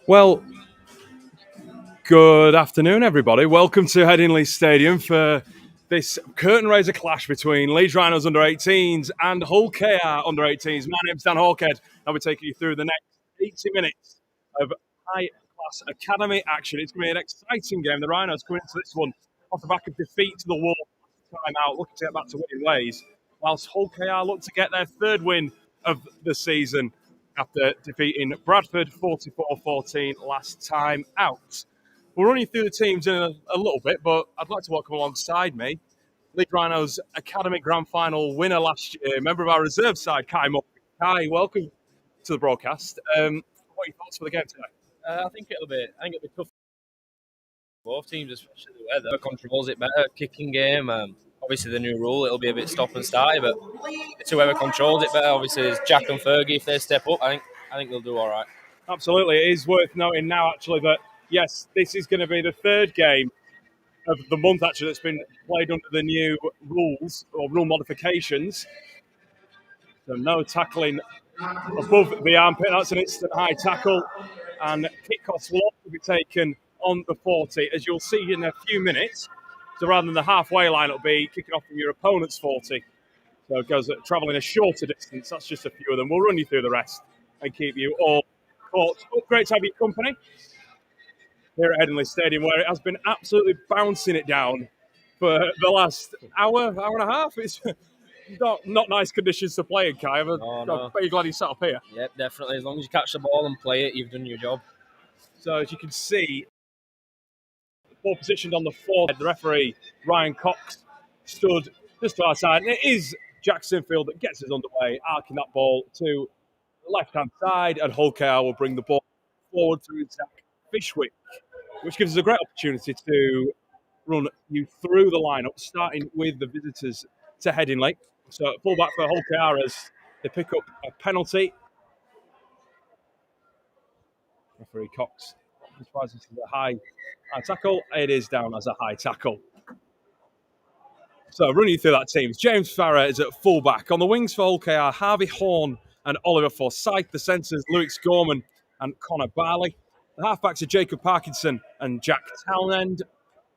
Well, good afternoon, everybody. Welcome to Headingley Stadium for this curtain raiser clash between Leeds Rhinos under-18s and Hull KR under-18s. My name's Dan Hawkhead. I'll be taking you through the next 80 minutes of high-class academy action. It's going to be an exciting game. The Rhinos come into this one off the back of defeat to the Wolves time out, looking to get back to winning ways, whilst Hull KR look to get their third win of the season after defeating Bradford 44-14 last time out. We'll run you through the teams in a little bit, but I'd like to welcome alongside me Leeds Rhinos Academy Grand Final winner last year, member of our reserve side, Kai Murphy. Kai, welcome to the broadcast. What are your thoughts for the game today? I think it'll be tough for both teams, especially the weather. Controls it better, kicking game. Obviously, the new rule, it'll be a bit stop and start, but it's whoever controls it better. Obviously, it's Jack and Fergie. If they step up, I think they'll do all right. Absolutely. It is worth noting now, actually, that, yes, this is going to be the third game of the month, actually, that's been played under the new rules or rule modifications. So no tackling above the armpit. That's an instant high tackle. And kickoffs will also be taken on the 40, as you'll see in a few minutes. So rather than the halfway line, it'll be kicking off from your opponent's 40. So it goes travelling a shorter distance. That's just a few of them. We'll run you through the rest and keep you all caught up. Great to have your company here at Headingley Stadium, where it has been absolutely bouncing it down for the last hour and a half. It's not nice conditions to play in, Kai. I'm very glad you sat up here. Yep, definitely. As long as you catch the ball and play it, you've done your job. So as you can see, the ball positioned on the forward. The referee, Ryan Cox, stood just to our side. And it is Jack Sinfield that gets us underway, arcing that ball to the left-hand side, and Hull KR will bring the ball forward through Zach Fishwick, which gives us a great opportunity to run you through the lineup, starting with the visitors to Headingley. So fullback for Hull KR as they pick up a penalty. Referee Cox surprises to the high tackle. It is down as a high tackle. So running you through that team, James Farrer is at fullback. On the wings for Hull KR, Harvey Horn and Oliver Forsyth. The centres, Lewis Gorman and Connor Barley. The halfbacks are Jacob Parkinson and Jack Townend.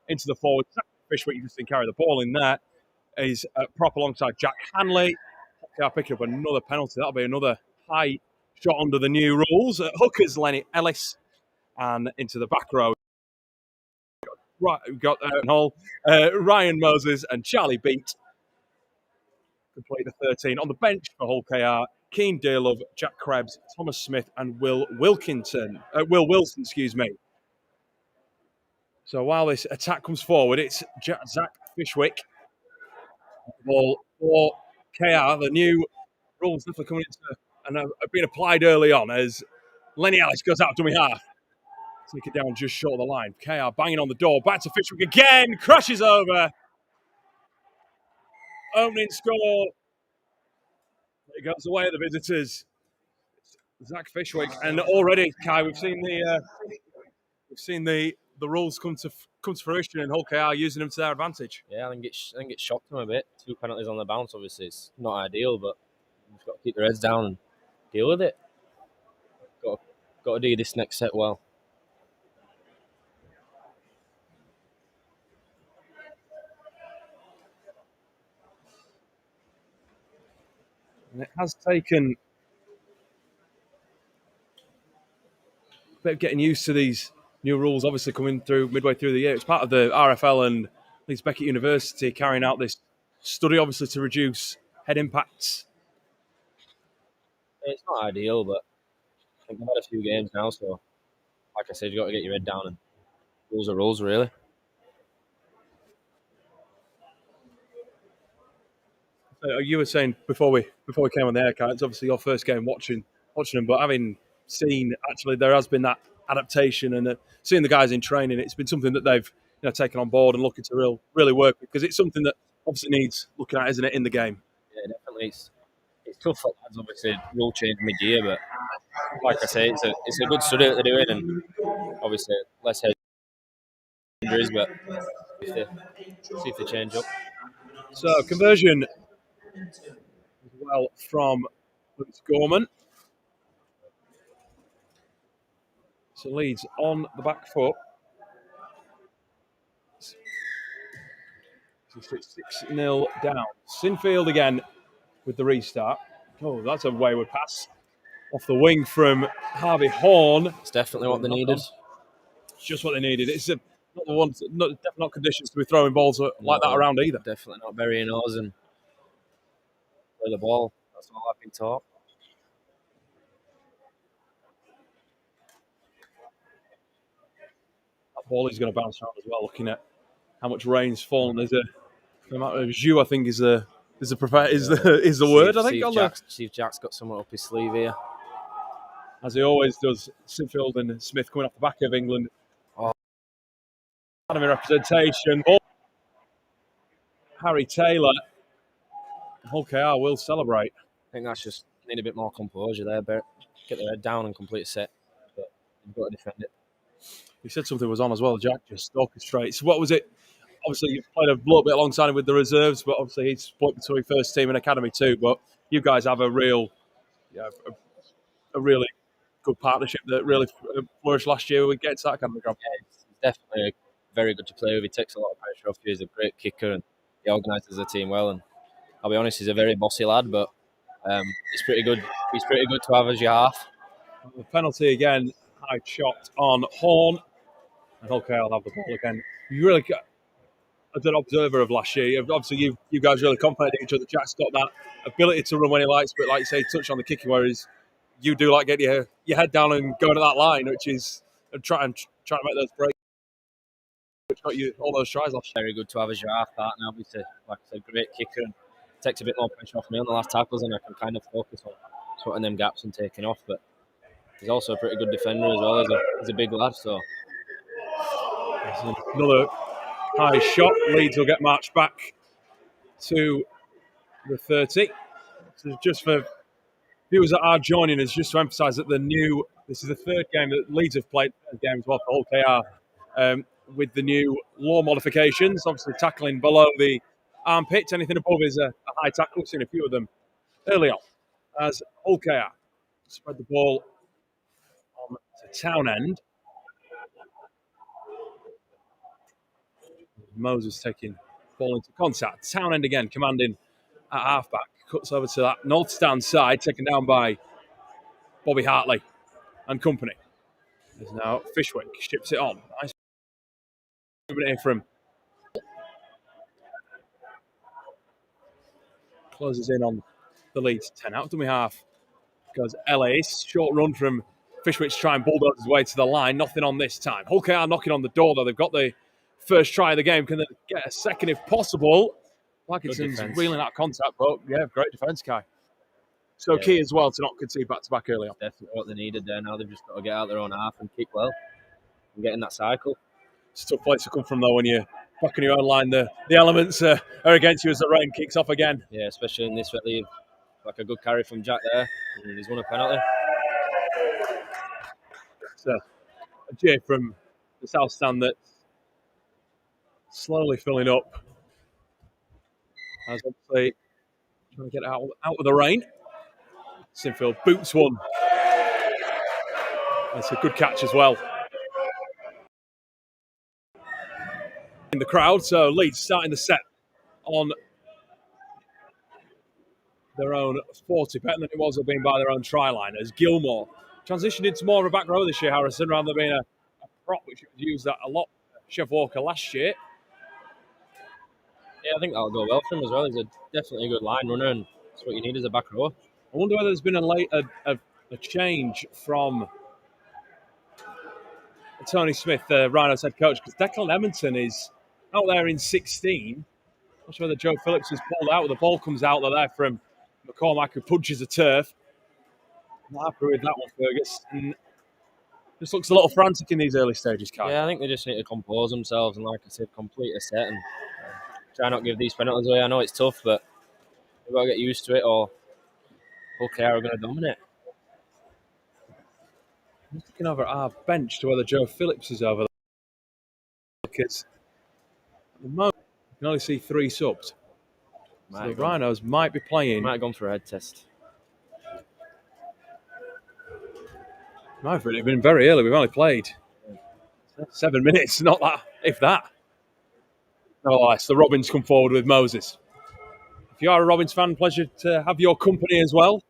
Into the forward, Fishwick just didn't carry the ball in there. Is prop alongside Jack Hanley. KR picking up another penalty. That'll be another high shot under the new rules. Hookers, Lenny Ellis. And into the back row, right, we've got Ryan Moses and Charlie Beat. Complete the 13. On the bench for Hull KR, Keane Dearlove, Jack Krebs, Thomas Smith, and Will Wilson, excuse me. So while this attack comes forward, it's Zach Fishwick. Ball for KR. The new rules definitely coming into and have been applied early on as Lenny Ellis goes out dummy half. Take it down just short of the line. KR banging on the door. Back to Fishwick again. Crashes over. Opening score. It goes away at the visitors. Zach Fishwick. And already, Kai, we've seen the rules come to fruition, and Hull KR using them to their advantage. Yeah, I think it shocked them a bit. 2 penalties on the bounce. Obviously, it's not ideal, but you've got to keep their heads down and deal with it. Got to do this next set well. And it has taken a bit of getting used to these new rules, obviously coming through midway through the year. It's part of the RFL and Leeds Beckett University carrying out this study, obviously, to reduce head impacts. It's not ideal, but I think they've had a few games now, so like I said, you've got to get your head down, and rules are rules, really. You were saying before we came on the air, Kai, it's obviously your first game watching them, but having seen actually there has been that adaptation and seeing the guys in training, it's been something that they've taken on board and looking to really work with, because it's something that obviously needs looking at, isn't it, in the game? Yeah, definitely. It's tough for lads, obviously, rule change mid-year, but like I say, it's a good study that they're doing, and obviously less head injuries, but see if they change up. So conversion as well from Lewis Gorman. So So Leeds on the back foot. So 6-0 down. Sinfield again with the restart. Oh, that's a wayward pass. Off the wing from Harvey Horn. It's definitely what they needed. Just what they needed. It's not the one, definitely not conditions to be throwing balls like that around either. Definitely not burying us and play the ball. That's all I've been taught. That ball is going to bounce around as well. Looking at how much rain's fallen, there's the amount of jus, I think, is the word. I think. Steve Jack's got someone up his sleeve here, as he always does. Sinfield and Smith coming off the back of England. Academy representation. Harry Taylor. Hull KR will celebrate. I think that's just need a bit more composure there, but get their head down and complete a set. But you've got to defend it. He said something was on as well, Jack, just orchestrates. What was it? Obviously, you've played a little bit alongside him with the reserves, but obviously he's split between first team and academy too. But you guys have a really good partnership that really flourished last year. We get to that kind of job. Yeah, it's definitely very good to play with. He takes a lot of pressure off you. He's a great kicker and he organises the team well. And I'll be honest, he's a very bossy lad, but he's pretty good. He's pretty good to have as your half. The penalty again, high shot on Horn. And Hull KR will have the ball again. You really, as an observer of last year, obviously you guys really complimented each other. Jack's got that ability to run when he likes, but like you say, touch on the kicking, whereas you do like getting your head down and going to that line, which is trying to make those breaks. Which got you all those tries last year. Very good to have as your half partner. Obviously, like I said, great kicker and takes a bit more pressure off me on the last tackles, and I can kind of focus on sorting them gaps and taking off. But he's also a pretty good defender as well. He's a big lad, so. Another high shot. Leeds will get marched back to the 30. So just for viewers that are joining us, just to emphasise that this is the third game that Leeds have played, game as well for Hull KR, with the new law modifications. Obviously, tackling below the armpit, anything above is a high tackle. We've seen a few of them early on. As Hull KR spread the ball on to Townend. Moses taking ball into contact. Townend again commanding at halfback. Cuts over to that north stand side, taken down by Bobby Hartley and company. There's now Fishwick, ships it on. Nice movement here from. Closes in on the Leeds 10. Out to me half goes Ellis. Short run from Fishwick to try and bulldoze his way to the line. Nothing on this time. Hull KR knocking on the door, though. They've got the first try of the game. Can they get a second if possible? Parkinson's wheeling out contact, but yeah, great defence, Kai. So key as well to not concede back-to-back early on. Definitely what they needed there. Now they've just got to get out their own half and kick well and get in that cycle. It's a tough place to come from, though, when you're back on your own line. The elements are against you as the rain kicks off again. Yeah, especially in this wet league. Like a good carry from Jack there, and he's won a penalty. It's a J from the south stand that's slowly filling up. As obviously trying to get out of the rain. Sinfield boots one. That's a good catch as well. In the crowd, so Leeds starting the set on their own 40, better than it was being by their own try line, as Gilmore transitioned into more of a back row this year, Harrison, rather than being a prop, which was used that a lot Chev Walker last year. Yeah, I think that'll go well for him as well. He's definitely a good line runner, and that's what you need as a back row. I wonder whether there's been a change from Tony Smith, the Rhinos head coach, because Declan Edmonton is out there in 16. Not sure whether Joe Phillips has pulled out. The ball comes out there from McCormack, who punches the turf. Not happy with that one, Fergus. And just looks a little frantic in these early stages, Kai. Yeah, I think they just need to compose themselves and, like I said, complete a set and try not to give these penalties away. I know it's tough, but we've got to get used to it, or Hull KR are going to dominate. I'm looking over at our bench to whether Joe Phillips is over there. Because at the moment, you can only see 3 subs. So the Rhinos might be playing. Might have gone for a head test. Might have been very early. We've only played 7 minutes, not that, if that. Nevertheless, the Robins come forward with Moses. If you are a Robins fan, pleasure to have your company as well.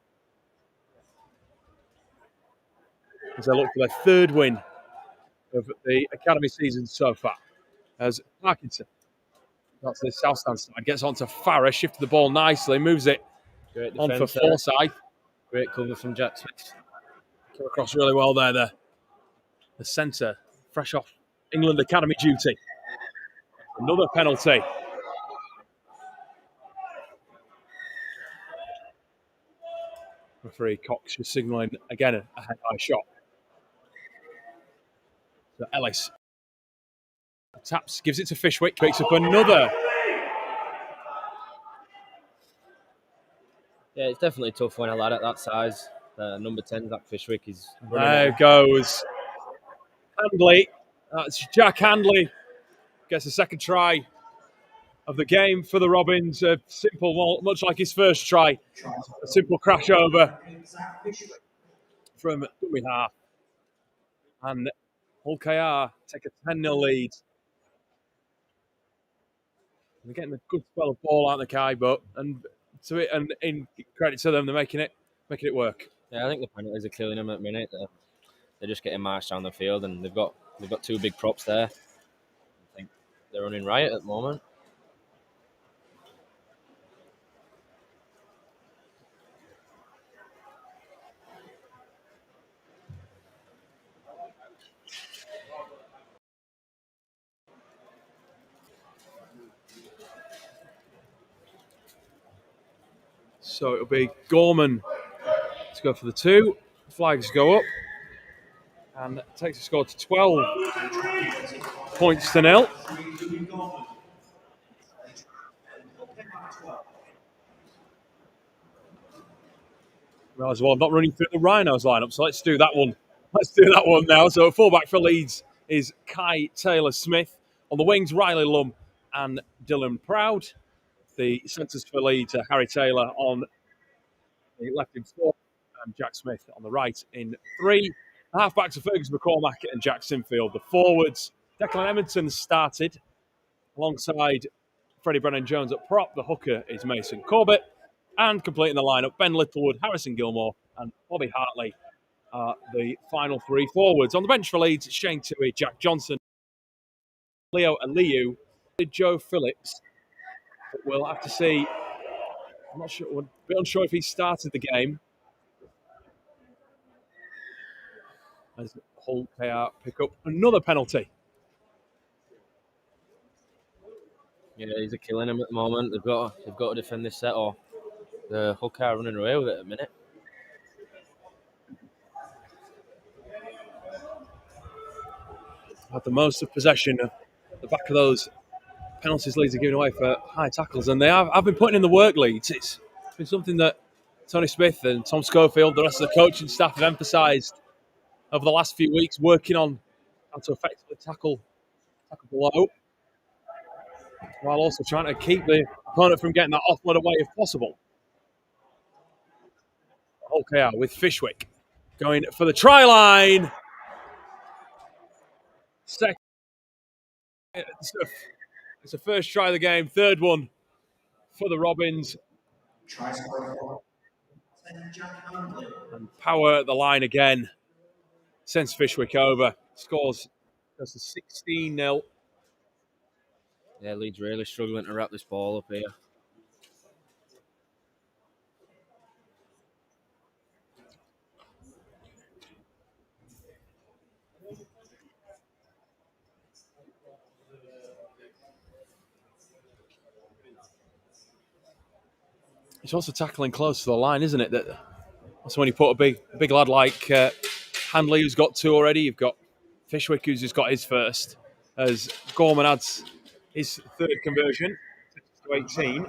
As they look for their third win of the academy season so far. As Parkinson, that's the south stand side, gets onto Farah, shifted the ball nicely, moves it Great on for defence. Forsyth. Great cover from Jack Smith. Came across really well there. The centre, fresh off England academy duty. Another penalty. Referee Cox is signalling again a head-high shot. So Ellis taps, gives it to Fishwick, picks up another. Yeah, it's definitely tough when a lad at that size, number 10, Zach Fishwick, is running. There goes Handley. That's Jack Handley. Gets the second try of the game for the Robins. A simple, much like his first try, a simple crash over from dummy half. And Hull KR take a 10-0 lead. They're getting a good spell of ball out of the Kai, but and in credit to them, they're making it work. Yeah, I think the penalties are killing them at the minute. They're just getting marched down the field, and they've got two big props there. I think they're running riot at the moment. So it'll be Gorman to go for the 2. Flags go up. And takes the score to 12 points to 0. Well, as well, I'm not running through the Rhinos lineup, so let's do that one. Let's do that one now. So fullback for Leeds is Kai Taylor-Smith. On the wings, Riley Lum and Dylan Proud. The centres for Leeds are Harry Taylor on the left in 4 and Jack Smith on the right in 3. The halfbacks are Ferguson McCormack and Jack Sinfield. The forwards, Declan Edmonton started alongside Freddie Brennan-Jones at prop. The hooker is Mason Corbett. And completing the lineup, Ben Littlewood, Harrison Gilmore and Bobby Hartley are the final 3 forwards. On the bench for Leeds, Shane Toohey, Jack Johnson, Leo and Liu, Joe Phillips. But we'll have to see. I'm not sure. We're a bit unsure if he started the game. As Hull KR pick up another penalty. Yeah, he's killing them at the moment. They've got to defend this set, or the Hull KR running away with it at the minute. Had the most of possession of the back of those penalties Leeds are giving away for high tackles, and I've been putting in the work, Leeds. It's been something that Tony Smith and Tom Schofield, the rest of the coaching staff have emphasised over the last few weeks, working on how to effectively tackle below, while also trying to keep the opponent from getting that offload away if possible. Hull KR with Fishwick going for the try line. Second, it's the first try of the game, third one for the Robins. And power at the line again. Sends Fishwick over. Scores goes to 16-0. Yeah, Leeds really struggling to wrap this ball up here. It's also tackling close to the line, isn't it? That's when you put a big lad like Handley, who's got 2 already. You've got Fishwick, who's just got his first. As Gorman adds his 3rd conversion to 18.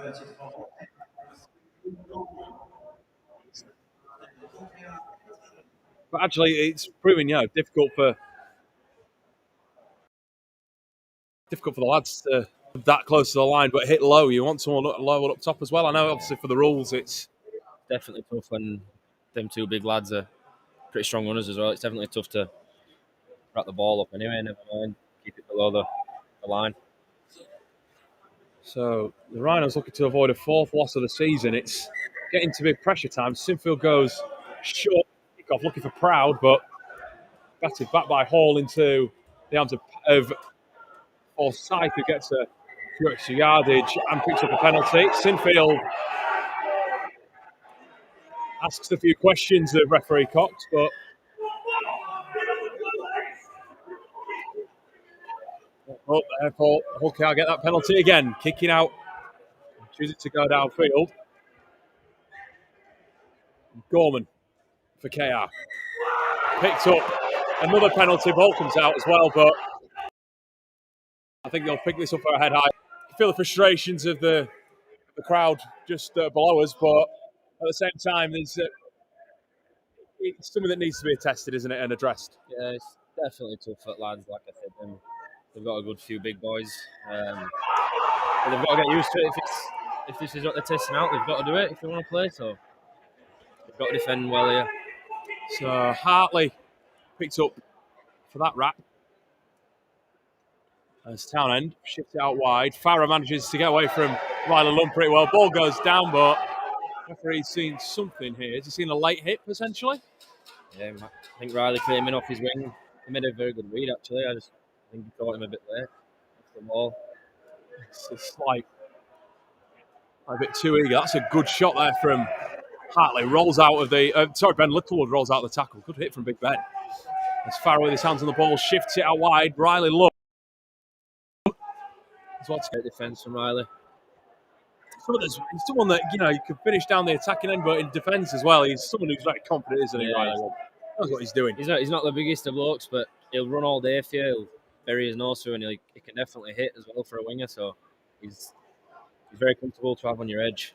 But actually, it's proving difficult for the lads to that close to the line, but hit low. You want someone low up top as well. I know, obviously, for the rules, it's definitely tough when them 2 big lads are pretty strong runners as well. It's definitely tough to wrap the ball up anyway. Never mind, keep it below the line. So the Rhinos looking to avoid a fourth loss of the season. It's getting to be pressure time. Sinfield goes short kickoff, looking for Proud, but batted back by Hall into the arms of Forsyth, who gets a few extra yardage and picks up a penalty. Sinfield asks a few questions of referee Cox, but therefore Hull KR get that penalty again, kicking out, choosing to go downfield. Gorman for KR. Picked up another penalty, ball comes out as well, but I think they'll pick this up for a head high. Feel the frustrations of the crowd just below us, but at the same time, it's something that needs to be attested, isn't it, and addressed. Yeah, it's definitely tough for lads. Like I said, they've got a good few big boys, but they've got to get used to it. If this is what they're testing out, they've got to do it if they want to play. So they've got to defend well here. So Hartley picked up for that wrap. As Townend shifts it out wide. Farah manages to get away from Riley Lund pretty well. Ball goes down, but referee's seen something here. Has he seen a late hit, potentially? Yeah, I think Riley came in off his wing. He made a very good read, actually. I think he caught him a bit late. Off the ball. It's like a bit too eager. That's a good shot there from Hartley. Rolls out of the... Ben Littlewood rolls out of the tackle. Good hit from Big Ben. As Farah with his hands on the ball, shifts it out wide. Riley Lund. Great defence from Riley. He's someone that, you can finish down the attacking end, but in defence as well, he's someone who's very confident, isn't he, Riley? Knows what he's doing. He's not the biggest of blokes, but he'll run all day for you. He'll bury his nose through, and he can definitely hit as well for a winger, so he's very comfortable to have on your edge.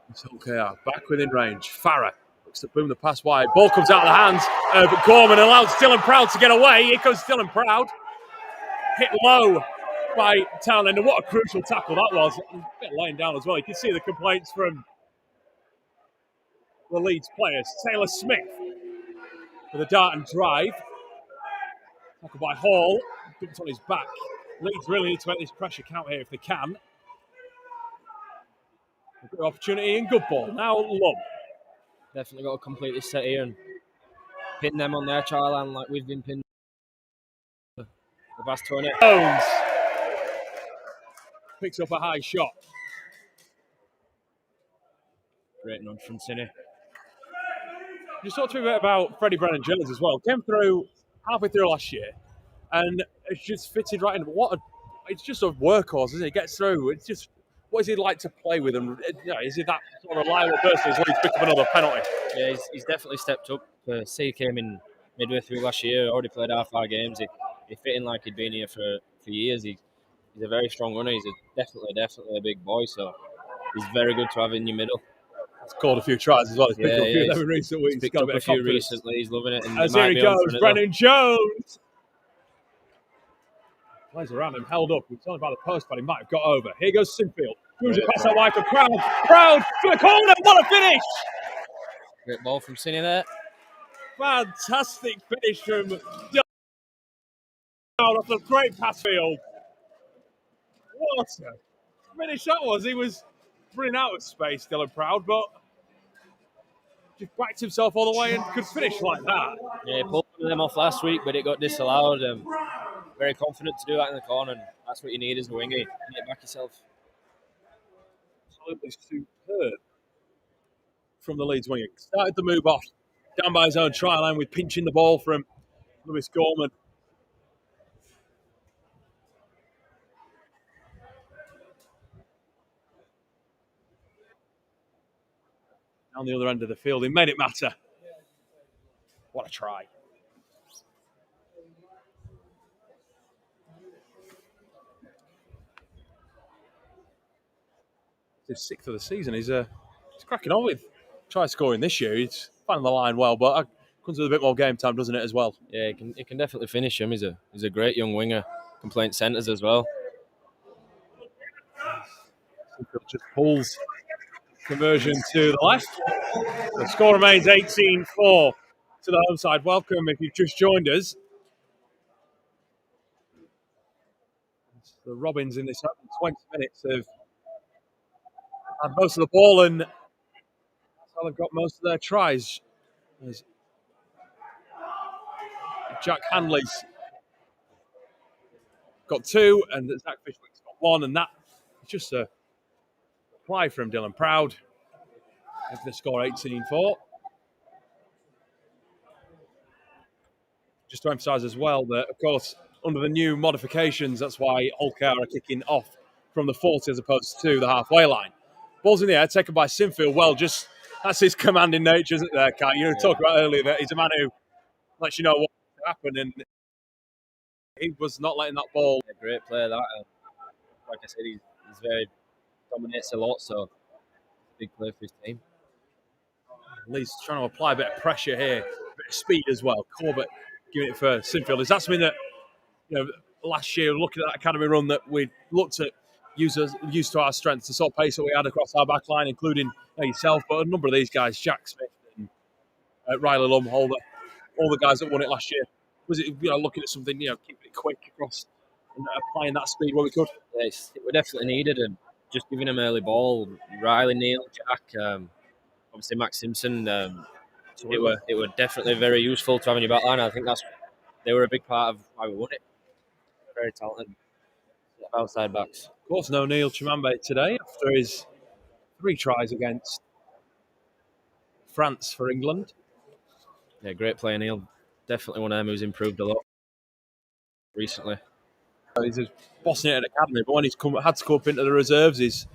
It's okay, back within range. Farah looks to boom the pass wide. Ball comes out of the hands of Gorman, allows Dylan Proud to get away. Here comes Dylan Proud. Hit low by Townend, and what a crucial tackle that was. A bit laying down as well. You can see the complaints from the Leeds players. Taylor Smith with a dart and drive. Tackle by Hall. Dumped on his back. Leeds really need to make this pressure count here if they can. A good opportunity and good ball. Now Lund. Definitely got to complete this set here and pin them on their try line like we've been pinned the past 20. Jones picks up a high shot. Great nudge from Cine. Just talk to me a bit about Freddie Brennan Jones as well. Came through halfway through last year, and it's just fitted right in. It's just a workhorse, isn't it? It gets through. It's just, what is he like to play with? And is he that sort of reliable person as well? He's picked up another penalty. Yeah, he's definitely stepped up. C came in midway through last year. Already played half our games. He fit in like he'd been here for years. He's a very strong runner. He's definitely a big boy. So he's very good to have in your middle. He's scored a few tries as well. He's picked up a few of them in recent weeks. He's picked up a few recently. He's loving it. And as here he goes, Brennan Jones. Plays around him, held up. He was only by the post, but he might have got over. Here goes Sinfield. Moves it past that wide for Proud. Proud to the corner. What a finish! Great ball from Cine there. Fantastic finish from Dylan off the great pass field. What a finish that was. He was running out of space, Dylan Proud, but just backed himself all the way and could finish like that. Yeah, he pulled them off last week, but it got disallowed. Very confident to do that in the corner, and that's what you need as a winger. You need to back yourself. Absolutely superb from the Leeds winger. Started the move off down by his own try line with pinching the ball from Lewis Gorman. Down the other end of the field, he made it matter. What a try. He's sixth of the season. He's cracking on with try scoring this year. He's finding the line well, but comes with a bit more game time, doesn't it, as well? Yeah, he can definitely finish him. He's a great young winger. Can play in centres as well. Just pulls Conversion to the left. The score remains 18-4 to the home side. Welcome if you've just joined us. The Robins in this 20 minutes have had most of the ball, and that's how they've got most of their tries. As Jack Hanley's got 2, and Zach Fishwick's got 1, and that is just a play from Dylan Proud. If the score 18-4. Just to emphasise as well that, of course, under the new modifications, that's why Hull KR are kicking off from the 40 as opposed to the halfway line. Ball's in the air, taken by Sinfield. Well, just that's his commanding nature, isn't there, Kat? You were talking about earlier that he's a man who lets you know what will happen, and he was not letting that ball. Yeah, great player, that. Like I said, he's very dominates a lot, so big player for his team. Leeds trying to apply a bit of pressure here, a bit of speed as well. Corbett giving it for Sinfield. Is that something that, last year, looking at that academy run that we looked at, used to our strengths, the sort of pace that we had across our back line, including yourself, but a number of these guys, Jack Smith and Riley Lum, all the guys that won it last year. Was it looking at something, keeping it quick across and applying that speed where we could? Yeah, we definitely needed him. Just giving him early ball. Riley, Neil, Jack, obviously Max Simpson. It were definitely very useful to have in your back line. I think they were a big part of why we won it. Very talented outside backs. Of course, no Neil Chimambe today after his 3 tries against France for England. Yeah, great player, Neil. Definitely one of them who's improved a lot recently. He's just bossing it at academy, but when he's had to come up into the reserves, he's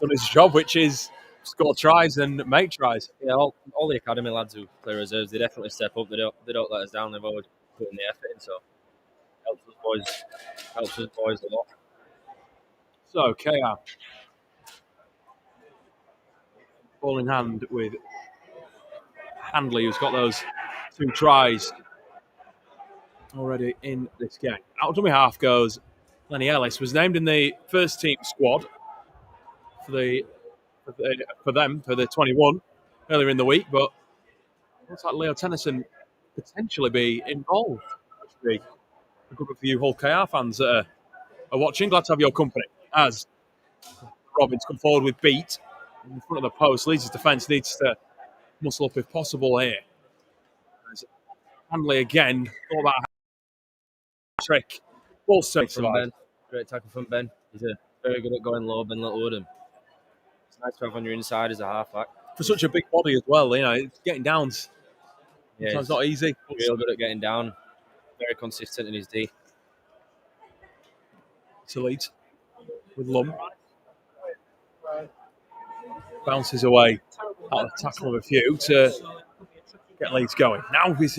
done his job, which is score tries and make tries. Yeah, all the academy lads who play reserves, they definitely step up. They don't let us down. They've always put in the effort in, so helps us boys a lot. So KR ball in hand with Handley, who's got those 2 tries already in this game. Out dummy half goes Lenny Ellis, was named in the first team squad for the 21 earlier in the week, but looks like Leo Tennyson potentially be involved, which would be a good for you Hull KR fans that are watching. Glad to have your company as Robins come forward with beat in front of the post. Leeds' defence needs to muscle up if possible here. As Handley again, all about a trick. Ball straight from Ben. Great tackle from Ben. He's very good at going low, Ben Littlewood. And it's nice to have on your inside as a halfback. For such a big body as well, it's getting down. Yeah, sometimes not easy. Real good at getting down. Very consistent in his D. To Leeds with Lum. Bounces away out of the tackle of a few to get Leeds going. Now with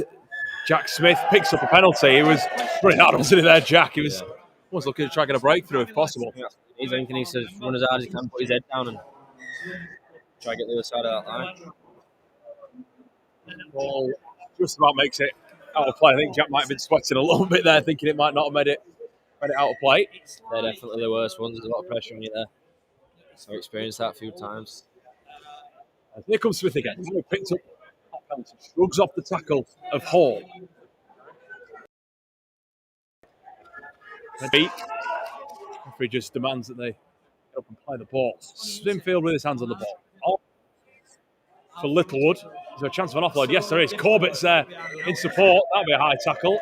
Jack Smith picks up a penalty. It was pretty hard, wasn't it there, Jack? He was looking to try and get a breakthrough if possible. He's thinking he says run as hard as he can, put his head down and try to get the other side of that line. Ball just about makes it out of play. I think Jack might have been sweating a little bit there, thinking it might not have made it out of play. They're definitely the worst ones. There's a lot of pressure on you there. So I experienced that a few times. Here comes Smith again. He picked up that penalty, shrugs off the tackle of Hall. Beat. Referee just demands that they get up and play the ball. Sinfield with his hands on the ball. Oh. For Littlewood. Is there a chance of an offload? Yes, there is. Corbett's there in support. That'll be a high tackle.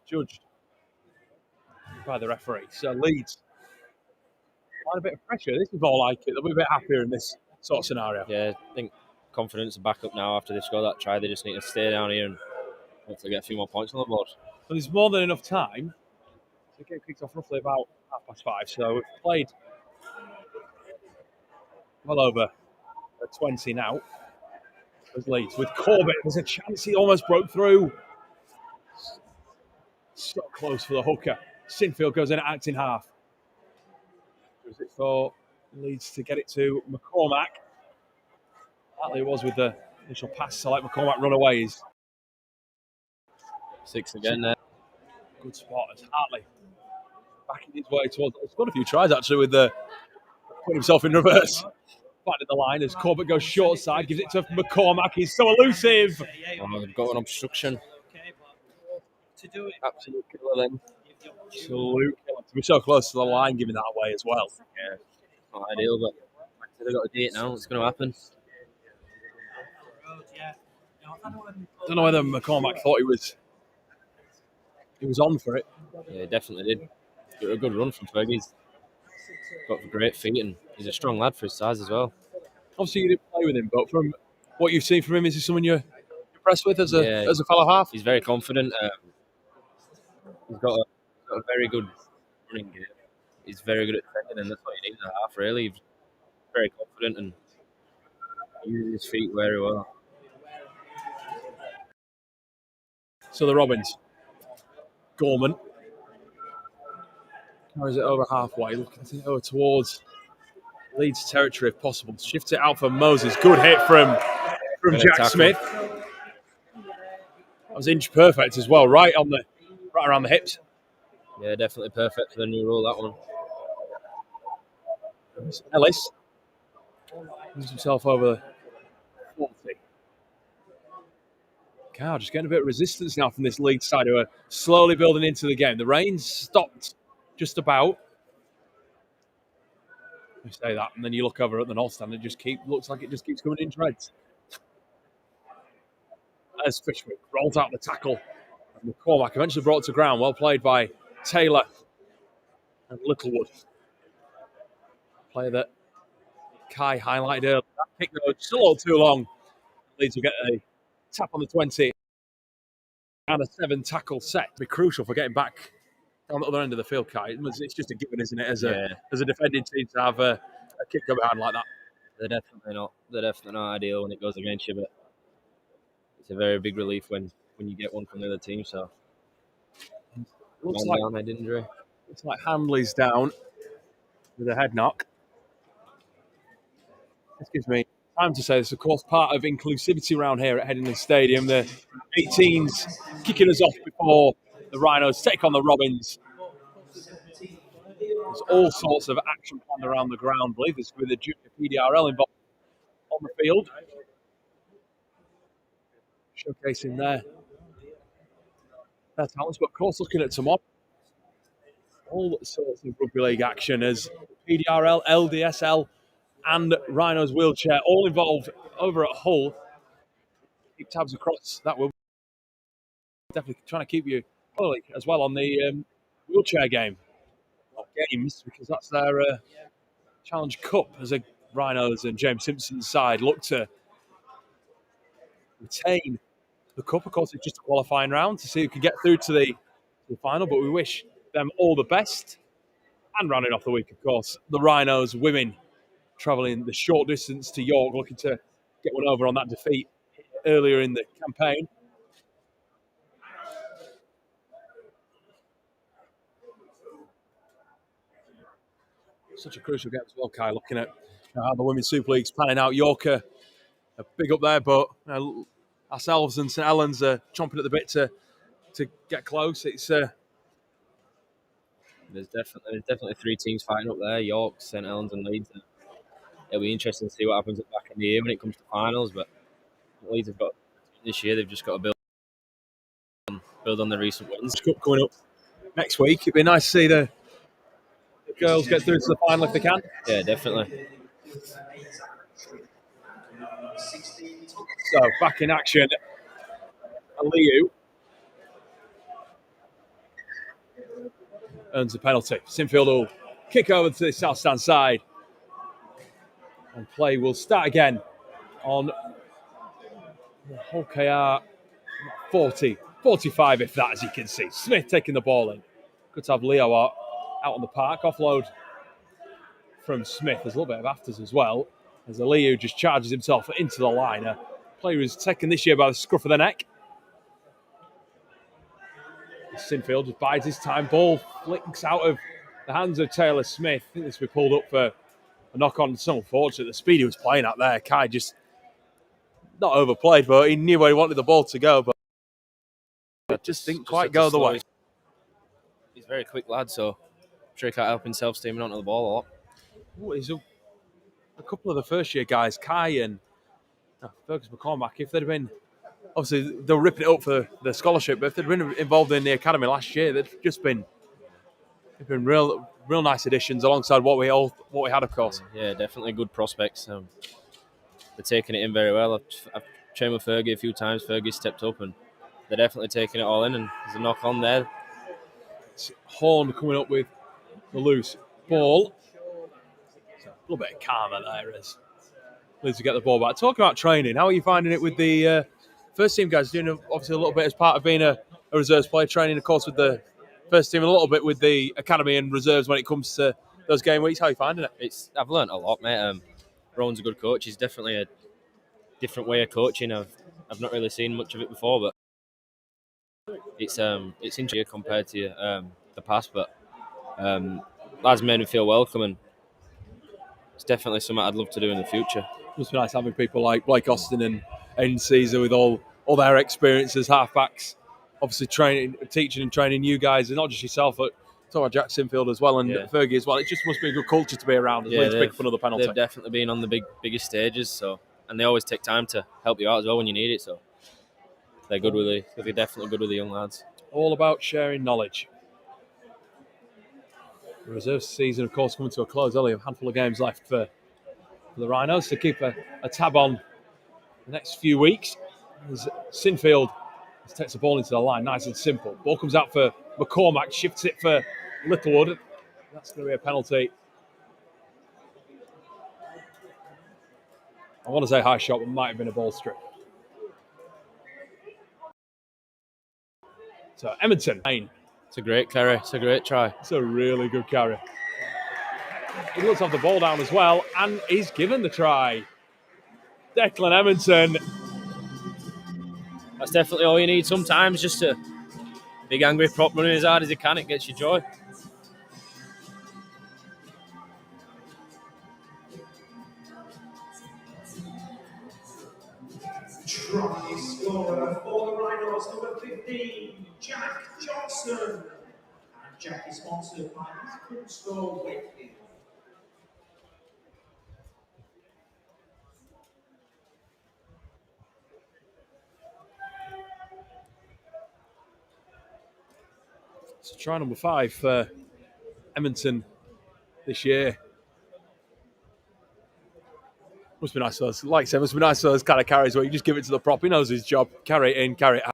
Judged by the referee. So Leeds find a bit of pressure. This is all like it. They'll be a bit happier in this sort of scenario. Yeah, I think confidence and back up now after they've scored that try. They just need to stay down here and hopefully get a few more points on the board. So there's more than enough time. The game kicks off roughly about 5:30. So we've played well over 20 now. As Leeds with Corbett, there's a chance he almost broke through. So close for the hooker. Sinfield goes in at acting half. Does it for Leeds to get it to McCormack. Hartley was with the initial pass to let McCormack run away. 6 again there. Good spot as Hartley backing his way towards. He's got a few tries actually with the putting himself in reverse. Finding the line as Corbett goes short side, gives it to McCormack. He's so elusive. Oh, they've got an obstruction. Absolute killer then. Absolute killer. To be so close to the line, giving that away as well. Yeah, not ideal, but they've got a date now. It's going to happen. Don't know whether McCormack thought he was on for it. Yeah, definitely did. Got a good run from Fergie. He's got great feet and he's a strong lad for his size as well. Obviously, you didn't play with him, but from what you've seen from him, is he someone you're impressed with as a fellow half? He's very confident. He's got a very good running game. He's very good at defending, and that's what you need in a half, really. He's very confident and uses his feet very well. So the Robins. Gorman carries it over halfway, looking over towards Leeds territory if possible. Shifts it out for Moses. Good hit from Jack Smith. That was inch perfect as well, right around the hips. Yeah, definitely perfect for the new rule, that one. Ellis moves himself over 40. Cow just getting a bit of resistance now from this Leeds side who are slowly building into the game. The rain's stopped just about. You say that, and then you look over at the North Stand, and looks like it just keeps coming in dreads. As Fishwick rolls out the tackle, and McCormack eventually brought to ground. Well played by Taylor and Littlewood. Play that Kai highlighted earlier. That kick though just a little too long. Leeds will get a tap on the 20 and a 7 tackle set. Be crucial for getting back on the other end of the field, Kai. It's just a given, isn't it, as a defending team to have a kick go behind like that. They're definitely not ideal when it goes against you, but it's a very big relief when you get one from the other team. So looks like head injury. It's like Handley's down with a head knock. This gives me time to say this, of course, part of inclusivity around here at Headingley Stadium. The 18s kicking us off before the Rhinos take on the Robins. There's all sorts of action planned around the ground. I believe there's with the junior PDRL involved on the field. Showcasing their talents, but of course, looking at tomorrow, all sorts of rugby league action as PDRL, LDSL, and Rhinos wheelchair all involved over at Hull. Keep tabs across that. We'll definitely trying to keep you early as well on the wheelchair games because that's their Challenge Cup as a Rhinos and James Simpson's side look to retain the cup. Of course, it's just a qualifying round to see who can get through to the final, but we wish them all the best. And rounding off the week, of course, the Rhinos women travelling the short distance to York, looking to get one over on that defeat earlier in the campaign. Such a crucial game as well, Kai, looking at how the Women's Super League's panning out. York are big up there, but ourselves and St Helens are chomping at the bit to get close. It's There's definitely 3 teams fighting up there: York, St Helens, and Leeds. It'll be interesting to see what happens at the back of the year when it comes to finals. But Leeds have got this year; they've just got to build on the recent wins. Cup coming up next week. It'd be nice to see the girls get through to the final if they can. Yeah, definitely. So back in action, Aliu earns a penalty. Sinfield will kick over to the south stand side. And play will start again on Hull KR 40, 45 if that, as you can see. Smith taking the ball in. Good to have Leo out on the park. Offload from Smith. There's a little bit of afters as well, as Aliu just charges himself into the line. A player who's taken this year by the scruff of the neck. Sinfield just bides his time. Ball flicks out of the hands of Taylor Smith. I think this will be pulled up for a knock-on. So unfortunate. The speed he was playing at there. Kai just not overplayed, but he knew where he wanted the ball to go, but it just didn't quite go the way. He's a very quick lad, so trick out helping self-steaming onto the ball a lot. Ooh, he's a couple of the first-year guys, Kai and Fergus McCormack, if they'd have been... Obviously, they were ripping it up for the scholarship, but if they'd been involved in the academy last year, they'd just been real nice additions alongside what we had, of course. Yeah, definitely good prospects. They're taking it in very well. I've trained with Fergie a few times. Fergie stepped up, and they're definitely taking it all in. And there's a knock on there. It's Horn coming up with the loose ball. So a little bit of karma there as Leeds to get the ball back. Talking about training, how are you finding it with the first team guys? Doing obviously a little bit as part of being a reserves player, training, of course, with the first team, and a little bit with the academy and reserves when it comes to those game weeks. How are you finding it? I've learnt a lot, mate. Rowan's a good coach. He's definitely a different way of coaching. I've not really seen much of it before, but it's interesting compared to the past. But lads made me feel welcome, and it's definitely something I'd love to do in the future. It must be nice having people like Blake Austin and Caesar with all their experiences, halfbacks, obviously teaching and training you guys, and not just yourself, but talking about Jack Sinfield as well and Fergie as well. It just must be a good culture to be around. It's big for another penalty. They've definitely been on the biggest stages, and they always take time to help you out as well when you need it. So they're definitely good with the young lads. All about sharing knowledge. The reserve season, of course, coming to a close. Only a handful of games left for the Rhinos to keep a tab on the next few weeks. As Sinfield takes the ball into the line, nice and simple. Ball comes out for McCormack, shifts it for Littlewood. That's going to be a penalty. I want to say high shot, but might have been a ball strip. So Edmonton. It's a great carry. It's a great try. It's a really good carry. He looks off the ball down as well, and he's given the try. Declan Edmonton. That's definitely all you need sometimes, just a big angry prop running as hard as he can. It gets you joy. Try scorer for the Rhinos, number 15, Jack Johnson. And Jack is sponsored by School Wakefield. So try number 5 for Edmonton this year. Must be nice for those. Like I said, must be nice for those kind of carries where you just give it to the prop. He knows his job. Carry it in, carry it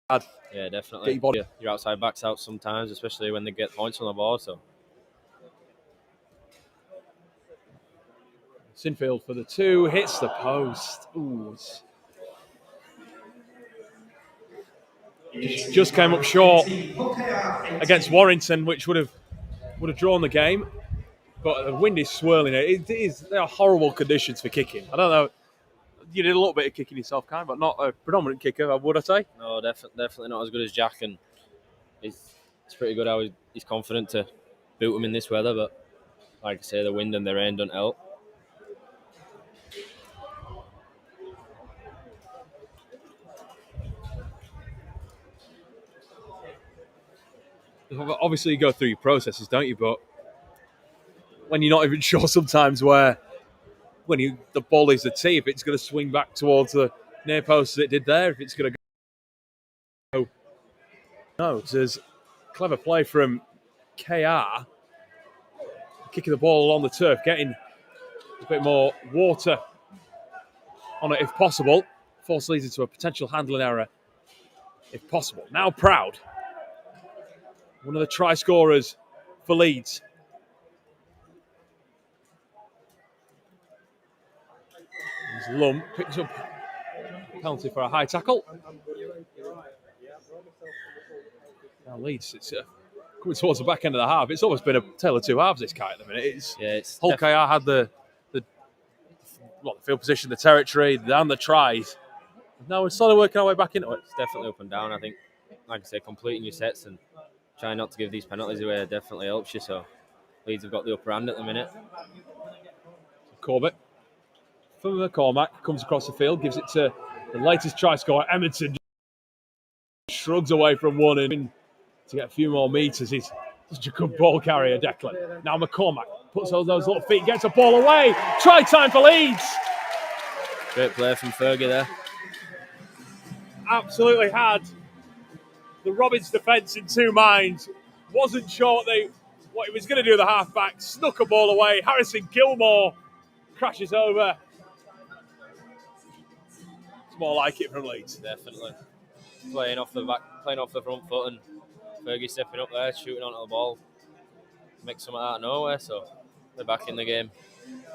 out. Yeah, definitely. Get your body. Your outside backs out sometimes, especially when they get points on the ball. So Sinfield for the 2, hits the post. Ooh. Just came up short against Warrington, which would have drawn the game. But the wind is swirling it. They are horrible conditions for kicking. I don't know. You did a little bit of kicking yourself, kind, but not a predominant kicker, would I say? No, definitely not as good as Jack, and it's pretty good how he's confident to boot him in this weather. But like I say, the wind and the rain don't help. Obviously, you go through your processes, don't you? But when you're not even sure sometimes when the ball leaves the tee, if it's going to swing back towards the near post as it did there, if it's going to go. No, there's clever play from KR, kicking the ball along the turf, getting a bit more water on it if possible. Force leads into a potential handling error if possible. Now Proud, one of the try scorers for Leeds. Lump picks up penalty for a high tackle. Now Leeds, it's coming towards the back end of the half. It's almost been a tale of two halves, this guy at the minute. Hull KR had the field position, the territory, and the tries. Now we're slowly working our way back into it. It's definitely up and down. I think, like I say, completing your sets and trying not to give these penalties away definitely helps you. So Leeds have got the upper hand at the minute. Corbett from McCormack comes across the field, gives it to the latest try scorer, Edmonton. Shrugs away from one and to get a few more metres. He's Such a good ball carrier, Declan. Now McCormack puts all those little feet, gets a ball away. Try time for Leeds. Great play from Fergie there. Absolutely had the Robins defence in two minds. Wasn't sure what he was going to do with the halfback. Snuck a ball away. Harrison Gilmore crashes over. It's more like it from Leeds. Definitely. Playing off the front foot, and Fergie stepping up there, shooting onto the ball. Makes something out of nowhere, so they're back in the game.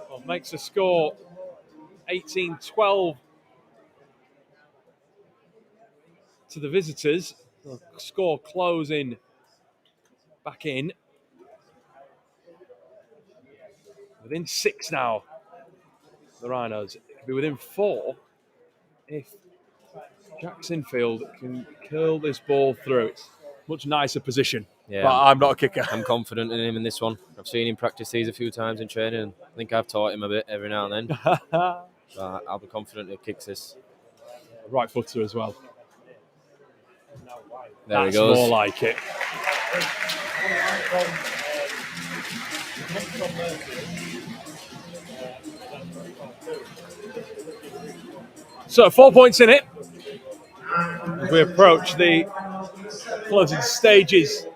Well, makes the score 18-12 to the visitors. The score closing back in. Within 6 now, the Rhinos. It could be within 4 if Jack Sinfield can curl this ball through. It's a much nicer position. Yeah, but I'm not a kicker. I'm confident in him in this one. I've seen him practice these a few times in training, and I think I've taught him a bit every now and then. So I'll be confident he'll kick this. Right footer as well. There That's he goes. more like it. So 4 points in it as we approach the closing stages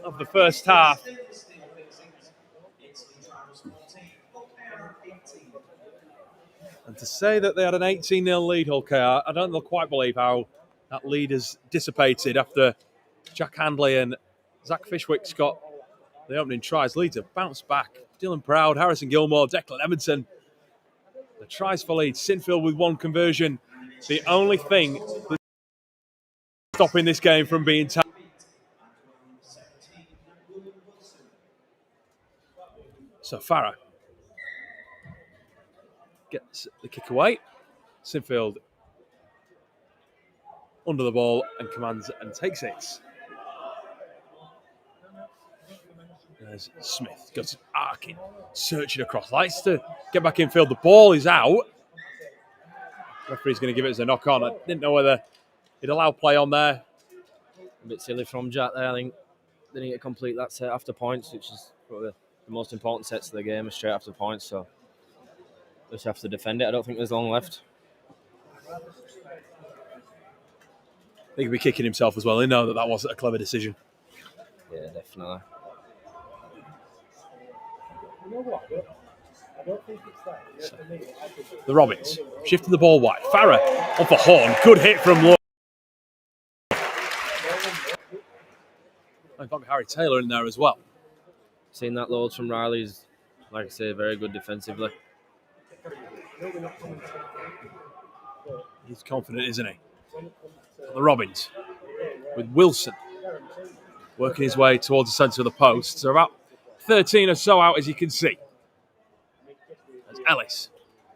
of the first half. And to say that they had an 18-0 lead, Hull KR, I don't quite believe how that lead has dissipated after Jack Handley and Zach Fishwick's got the opening tries. Leeds have bounced back. Dylan Proud, Harrison Gilmore, Declan Edmondson. The tries for Leeds. Sinfield with 1 conversion. The only thing that's stopping this game from being tied. So Farah gets the kick away. Sinfield under the ball and commands and takes it. There's Smith, goes arcing, searching across, likes to get back in field. The ball is out. Referee's going to give it as a knock on. I didn't know whether he'd allow play on there. A bit silly from Jack there. I think they need to complete that set after points, which is probably the most important sets of the game, is straight after points. So just have to defend it. I don't think there's long left. He could be kicking himself as well. They know that wasn't a clever decision. Yeah, definitely. So, the Robins shifting the ball wide. Farah off the horn. Good hit from Lord. And probably Harry Taylor in there as well. Seeing that loads from Riley's, like I say, very good defensively. He's confident, isn't he? The Robins with Wilson working his way towards the centre of the post. So about 13 or so out, as you can see. As Ellis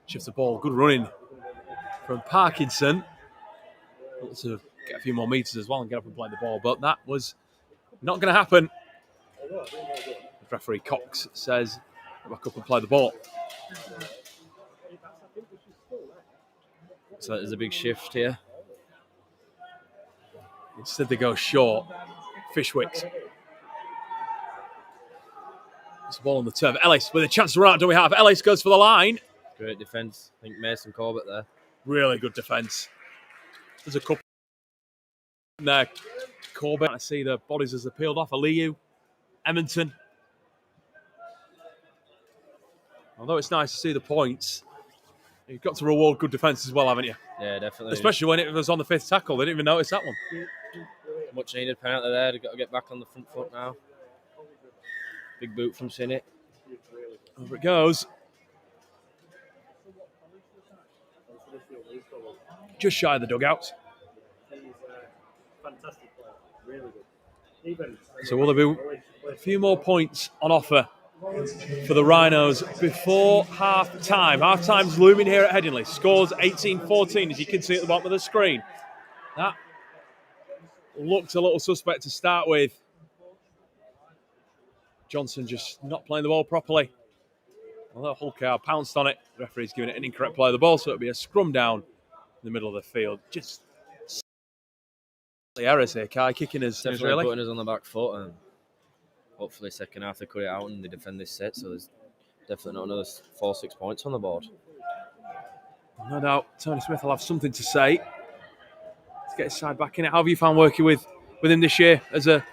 shifts the ball. Good running from Parkinson. Wants to get a few more metres as well and get up and play the ball, but that was not going to happen. The referee Cox says, back up and play the ball. So there's a big shift here. Instead they go short. Fishwick. It's the ball on the turf. Ellis with a chance to run out. Do we have? Ellis goes for the line. Great defence. I think Mason Corbett there. Really good defence. There's a couple in there. Corbett. I see the bodies as they're peeled off. Aliyu. Edmonton. Although it's nice to see the points, you've got to reward good defence as well, haven't you? Yeah, definitely. Especially when it was on the 5th tackle. They didn't even notice that one. Much needed penalty there. They've got to get back on the front foot now. Big boot from Sinnott. Over it goes. Just shy of the dugout. So will there be a few more points on offer for the Rhinos before half-time? Half-time's looming here at Headingley. Scores 18-14, as you can see at the bottom of the screen. That looked a little suspect to start with. Johnson just not playing the ball properly. Although Hull KR pounced on it, the referee's giving it an incorrect play of the ball, so it'll be a scrum down in the middle of the field. Just the errors here. Kai kicking us Definitely really putting us on the back foot. And hopefully second half they cut it out and they defend this set. So there's definitely not another 4-6 points on the board. No doubt Tony Smith will have something to say to get his side back in it. How have you found working with him this year as a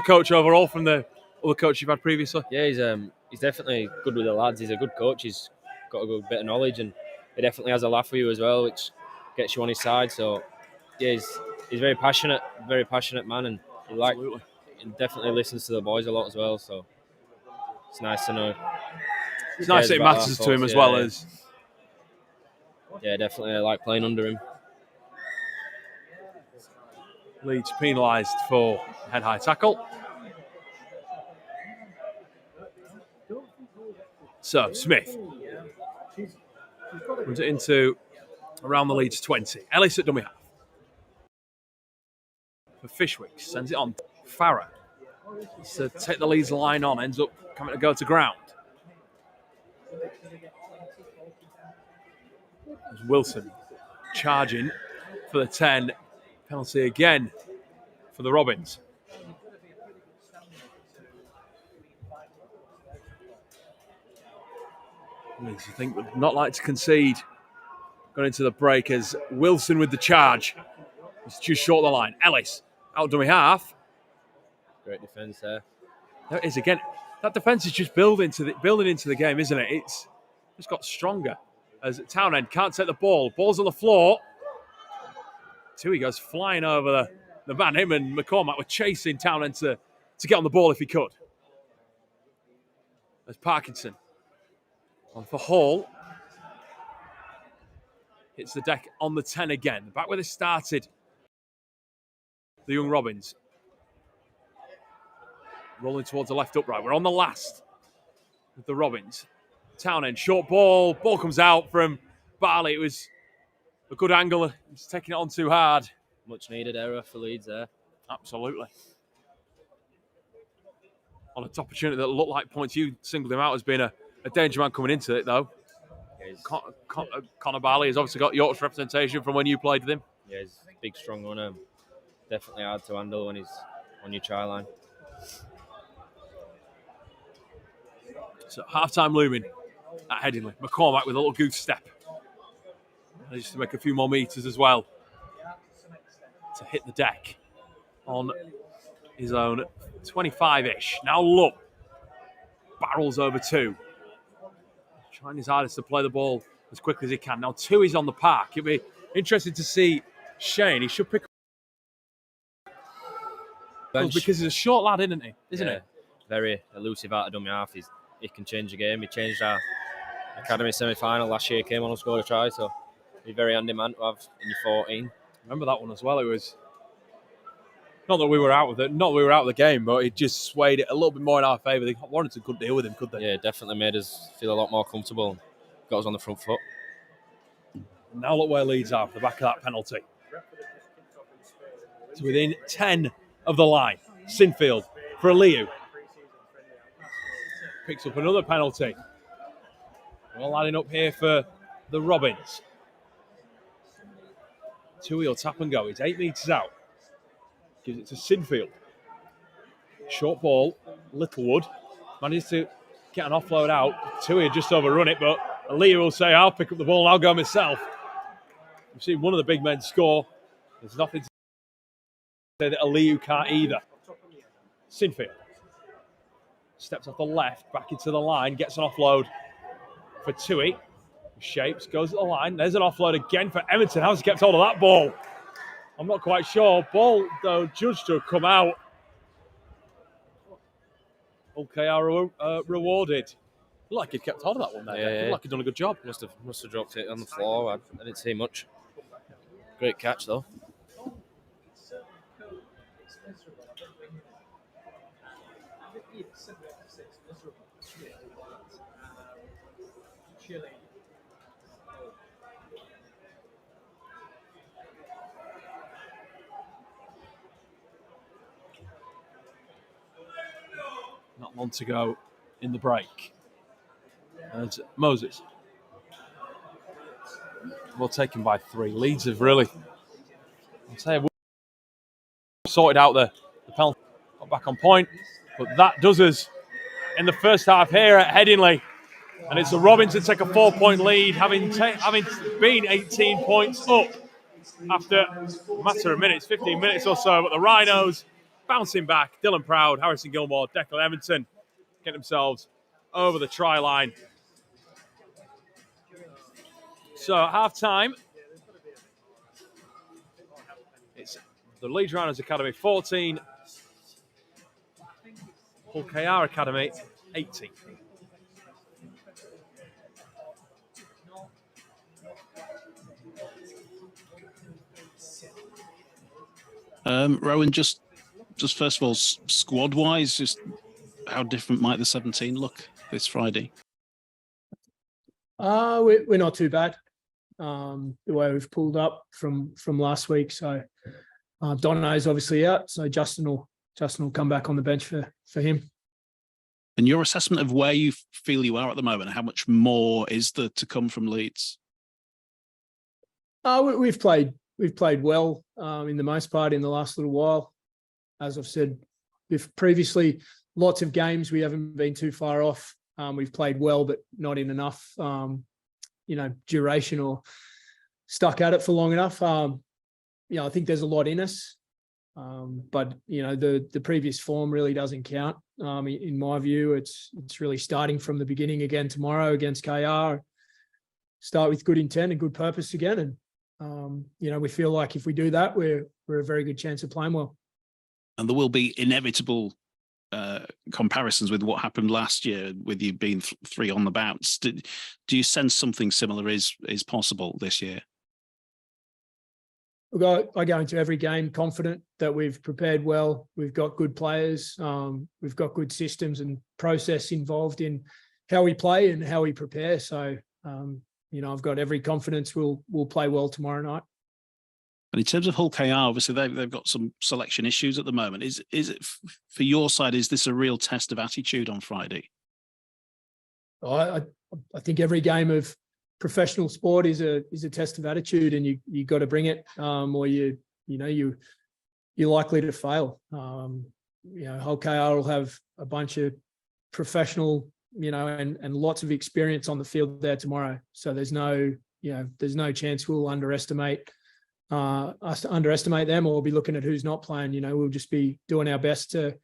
coach overall from the other coach you've had previously? Yeah, he's definitely good with the lads. He's a good coach. He's got a good bit of knowledge, and he definitely has a laugh with you as well, which gets you on his side. So yeah, he's very passionate man, and he definitely listens to the boys a lot as well. So it's nice to know. It's nice that it matters to him as well as. Yeah, definitely. I like playing under him. Leeds penalised for head-high tackle. So, Smith runs it into around the Leeds 20. Ellis at dummy half. For Fishwick, sends it on. Farah. So take the Leeds line on, ends up coming to go to ground. There's Wilson charging for the 10. Penalty again for the Robins. Leeds, you think, would not like to concede going into the break as Wilson with the charge. It's just short of the line. Ellis out dummy half. Great defence there. There it is again. That defence is just building into the game, isn't it? It's just got stronger as Townend can't take the ball. Ball's on the floor. Tui goes flying over the man. Him and McCormack were chasing Townend to get on the ball if he could. There's Parkinson. On for Hall. Hits the deck on the 10 again. Back where they started. The young Robins. Rolling towards the left upright. We're on the last with the Robins. Townend, short ball. Ball comes out from Barley. It was a good angle. He's taking it on too hard. Much needed error for Leeds there. Absolutely. On a top opportunity that looked like points, you singled him out as being a danger man coming into it, though. Connor Barley has obviously got York's representation from when you played with him. Yeah, he's a big, strong runner. Definitely hard to handle when he's on your try line. So half-time looming at Headingley. McCormack with a little goose step. Just to make a few more metres as well to hit the deck on his own 25-ish. Now look, barrels over 2. Trying his hardest to play the ball as quickly as he can. Now 2 is on the park. It'll be interesting to see Shane. He should pick up because he's a short lad, isn't he? Very elusive out of dummy half. He can change the game. He changed our academy semi-final last year. Came on and scored a try. So he's a very handy man to have in your 14. Remember that one as well. It was not that we were out of the game, but it just swayed it a little bit more in our favour. Warrington couldn't deal with him, could they? Yeah, definitely made us feel a lot more comfortable and got us on the front foot. Now look where Leeds are for the back of that penalty. It's within 10 of the line. Sinfield for Aliu. Picks up another penalty. We're all lining up here for the Robins. Tui will tap and go. He's 8 metres out. Gives it to Sinfield. Short ball. Littlewood manages to get an offload out. Tui had just overrun it, but Aliu will say, I'll pick up the ball and I'll go myself. We've seen one of the big men score. There's nothing to say that Aliu can't either. Sinfield steps off the left, back into the line, gets an offload for Tui. Shapes, goes to the line. There's an offload again for Edmonton. How's he kept hold of that ball? I'm not quite sure. Ball, though, judged to have come out. OKR rewarded. Looked like he'd kept hold of that one there. Yeah. Looked like he'd done a good job. Must have dropped it on the floor. I didn't see much. Great catch, though. Not long to go in the break. There's Moses. Well taken by 3. Leeds have really, I'd say, sorted out the penalty. Got back on point. But that does us in the first half here at Headingley. And it's the Robins that take a 4-point lead, having been 18 points up after a matter of minutes, 15 minutes or so. But the Rhinos bouncing back. Dylan Proud, Harrison Gilmore, Declan Everton get themselves over the try line. So at half time, it's the Leeds Rhinos Academy 14, Hull KR Academy 18. Rowan, just first of all, squad-wise, just how different might the 17 look this Friday? We're not too bad. The way we've pulled up from last week. So Donno's obviously out. So Justin will come back on the bench for him. And your assessment of where you feel you are at the moment, how much more is there to come from Leeds? We've played well in the most part in the last little while. As I've said previously, lots of games we haven't been too far off. We've played well, but not in enough, duration or stuck at it for long enough. I think there's a lot in us, but the previous form really doesn't count. In my view, it's really starting from the beginning again tomorrow against KR. Start with good intent and good purpose again, and we feel like if we do that, we're a very good chance of playing well. And there will be inevitable comparisons with what happened last year, with you being 3 on the bounce. Do you sense something similar is possible this year? I go into every game confident that we've prepared well. We've got good players. We've got good systems and process involved in how we play and how we prepare. So, I've got every confidence we'll play well tomorrow night. And in terms of Hull KR, obviously they've got some selection issues at the moment. Is it for your side? Is this a real test of attitude on Friday? I think every game of professional sport is a test of attitude, and you got to bring it, or you're likely to fail. Hull KR will have a bunch of professional, and lots of experience on the field there tomorrow. So there's no chance we'll underestimate them, or we'll be looking at who's not playing. We'll just be doing our best to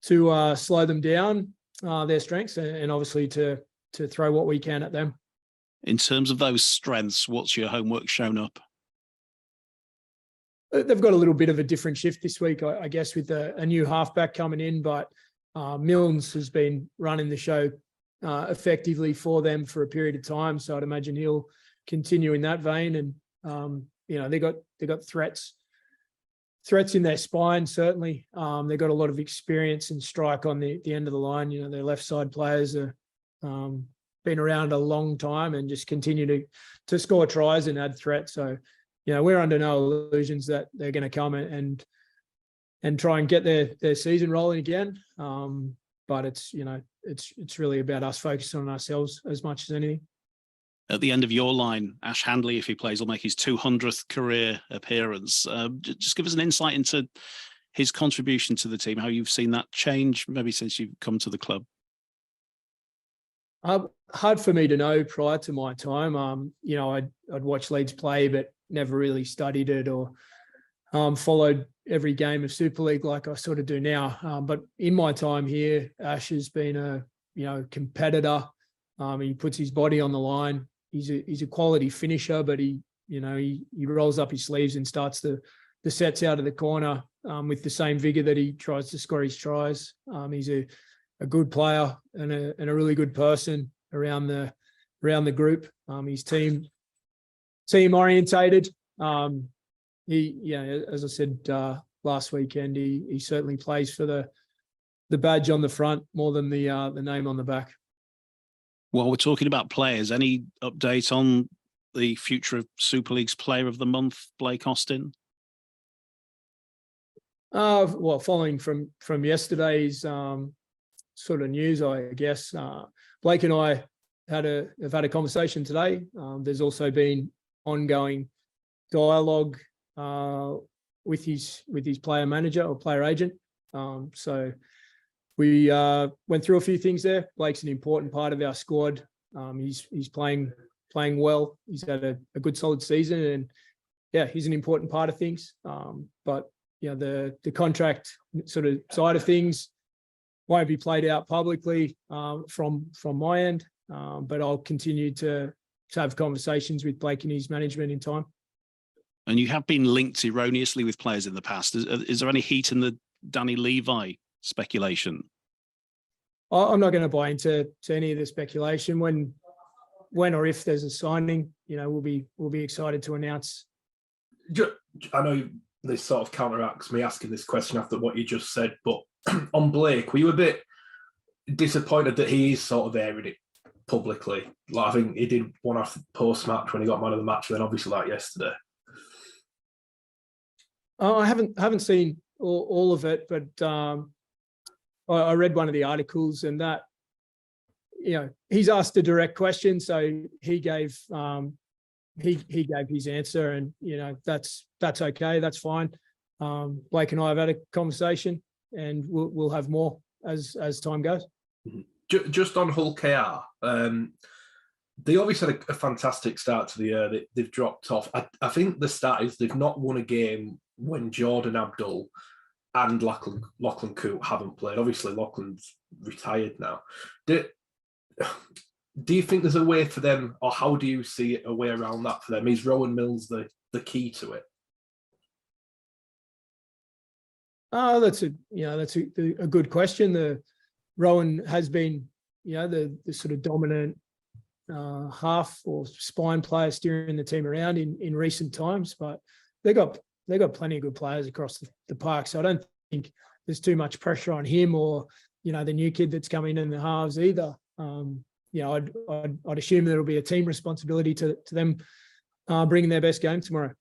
slow them down, their strengths, and obviously to throw what we can at them. In terms of those strengths, what's your homework shown up? They've got a little bit of a different shift this week, I guess, with a new halfback coming in, but Milnes has been running the show effectively for them for a period of time. So I'd imagine he'll continue in that vein, and they got threats in their spine, certainly. They've got a lot of experience and strike on the end of the line. Their left side players are been around a long time and just continue to score tries and add threats. So, we're under no illusions that they're going to come and try and get their season rolling again. But it's really about us focusing on ourselves as much as anything. At the end of your line, Ash Handley, if he plays, will make his 200th career appearance. Just give us an insight into his contribution to the team, how you've seen that change maybe since you've come to the club. Hard for me to know prior to my time. I'd watch Leeds play, but never really studied it or followed every game of Super League like I sort of do now. But in my time here, Ash has been a competitor. He puts his body on the line. He's a quality finisher, but he rolls up his sleeves and starts the sets out of the corner with the same vigor that he tries to score his tries. He's a good player and a really good person around the group. He's team orientated. As I said last weekend, he certainly plays for the badge on the front more than the name on the back. While we're talking about players, any update on the future of Super League's Player of the Month, Blake Austin? Following from yesterday's sort of news, I guess Blake and I have had a conversation today. There's also been ongoing dialogue with his player manager or player agent. So we went through a few things there. Blake's an important part of our squad. He's playing well. He's had a good solid season, and yeah, he's an important part of things. But the contract sort of side of things won't be played out publicly from my end. But I'll continue to have conversations with Blake and his management in time. And you have been linked erroneously with players in the past. Is there any heat in the Danny Levi speculation? I'm not going to buy into any of the speculation. When or if there's a signing, we'll be excited to announce. I know this sort of counteracts me asking this question after what you just said, but on Blake, were you a bit disappointed that he is sort of airing it publicly? Like, I think he did one after post-match when he got man of the match, and then obviously like yesterday. I haven't seen all of it, but I read one of the articles, and that he's asked a direct question, so he gave his answer, and that's okay, that's fine. Blake and I have had a conversation, and we'll have more as time goes. Just on Hull KR, they obviously had a fantastic start to the year. They've dropped off. I think the stat is they've not won a game when Jordan Abdul and Lachlan Coote haven't played. Obviously, Lachlan's retired now. Do you think there's a way for them, or how do you see a way around that for them? Is Rowan Mills the key to it? That's a good question. Rowan has been the sort of dominant half or spine player steering the team around in recent times, but they got plenty of good players across the park, so I don't think there's too much pressure on him or the new kid that's coming in the halves either. I'd assume there will be a team responsibility to them bringing their best game tomorrow.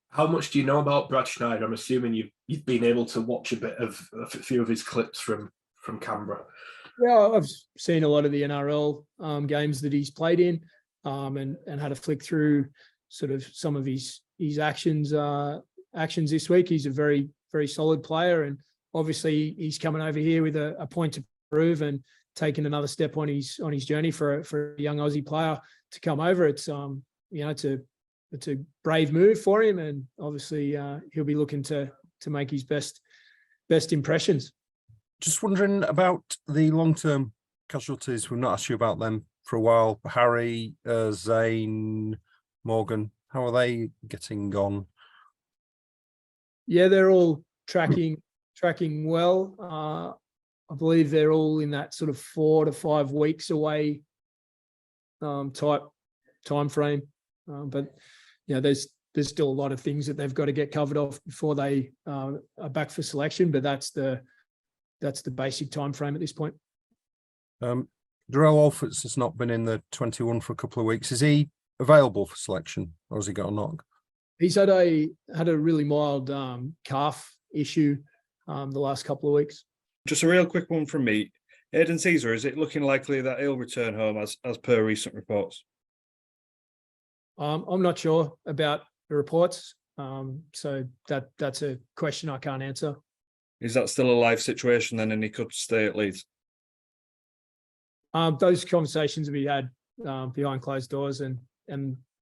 How much do you know about Brad Schneider? I'm assuming you've been able to watch a few of his clips from Canberra. Yeah, I've seen a lot of the NRL games that he's played in, and had a flick through sort of some of his actions this week. He's a very, very solid player, and obviously he's coming over here with a point to prove and taking another step on his journey for a young Aussie player to come over. It's it's a brave move for him, and obviously he'll be looking to make his best impressions. Just wondering about the long-term casualties. We've not asked you about them for a while. Harry, Zane, Morgan, how are they getting on? Yeah, they're all tracking well. I believe they're all in that sort of 4 to 5 weeks away type time frame. But there's still a lot of things that they've got to get covered off before they are back for selection. But that's the basic time frame at this point. Darrell Alfords has not been in the 21 for a couple of weeks. Is he available for selection, or has he got a knock? He's had a really mild calf issue the last couple of weeks. Just a real quick one from me. Aidan Caesar, is it looking likely that he'll return home as per recent reports? I'm not sure about the reports, so that's a question I can't answer. Is that still a live situation then, and he could stay at Leeds? Those conversations will be had behind closed doors, and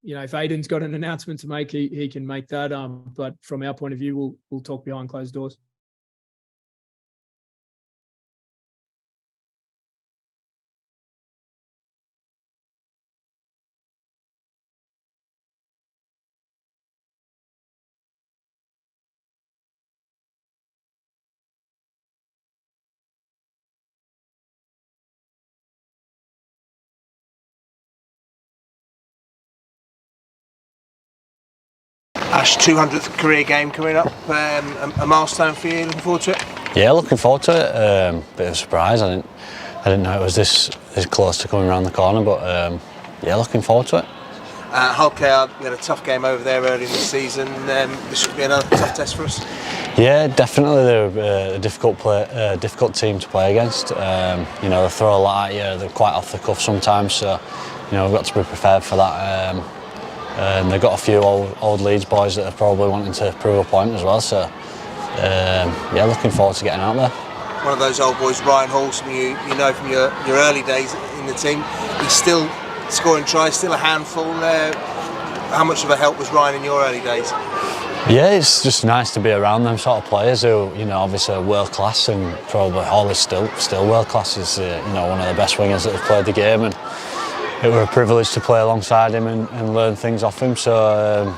if Aidan's got an announcement to make, he can make that. But from our point of view, we'll talk behind closed doors. Ash, 200th career game coming up, a milestone for you. Looking forward to it? Yeah, looking forward to it. Bit of a surprise. I didn't know it was this close to coming around the corner, but yeah, looking forward to it. Hull KR, we had a tough game over there early in the season. This should be another tough test for us. Yeah, definitely. They're a difficult team to play against. They throw a lot at you. They're quite off the cuff sometimes, so we've got to be prepared for that. And they've got a few old Leeds boys that are probably wanting to prove a point as well. So yeah, looking forward to getting out there. one of those old boys, Ryan Hall, somebody you know from your early days in the team. He's still scoring tries, still a handful. How much of a help was Ryan in your early days? Yeah, it's just nice to be around them sort of players who, you know, obviously are world class, and probably Hall is still world class. He's you know, one of the best wingers that have played the game, and it was a privilege to play alongside him and learn things off him. So.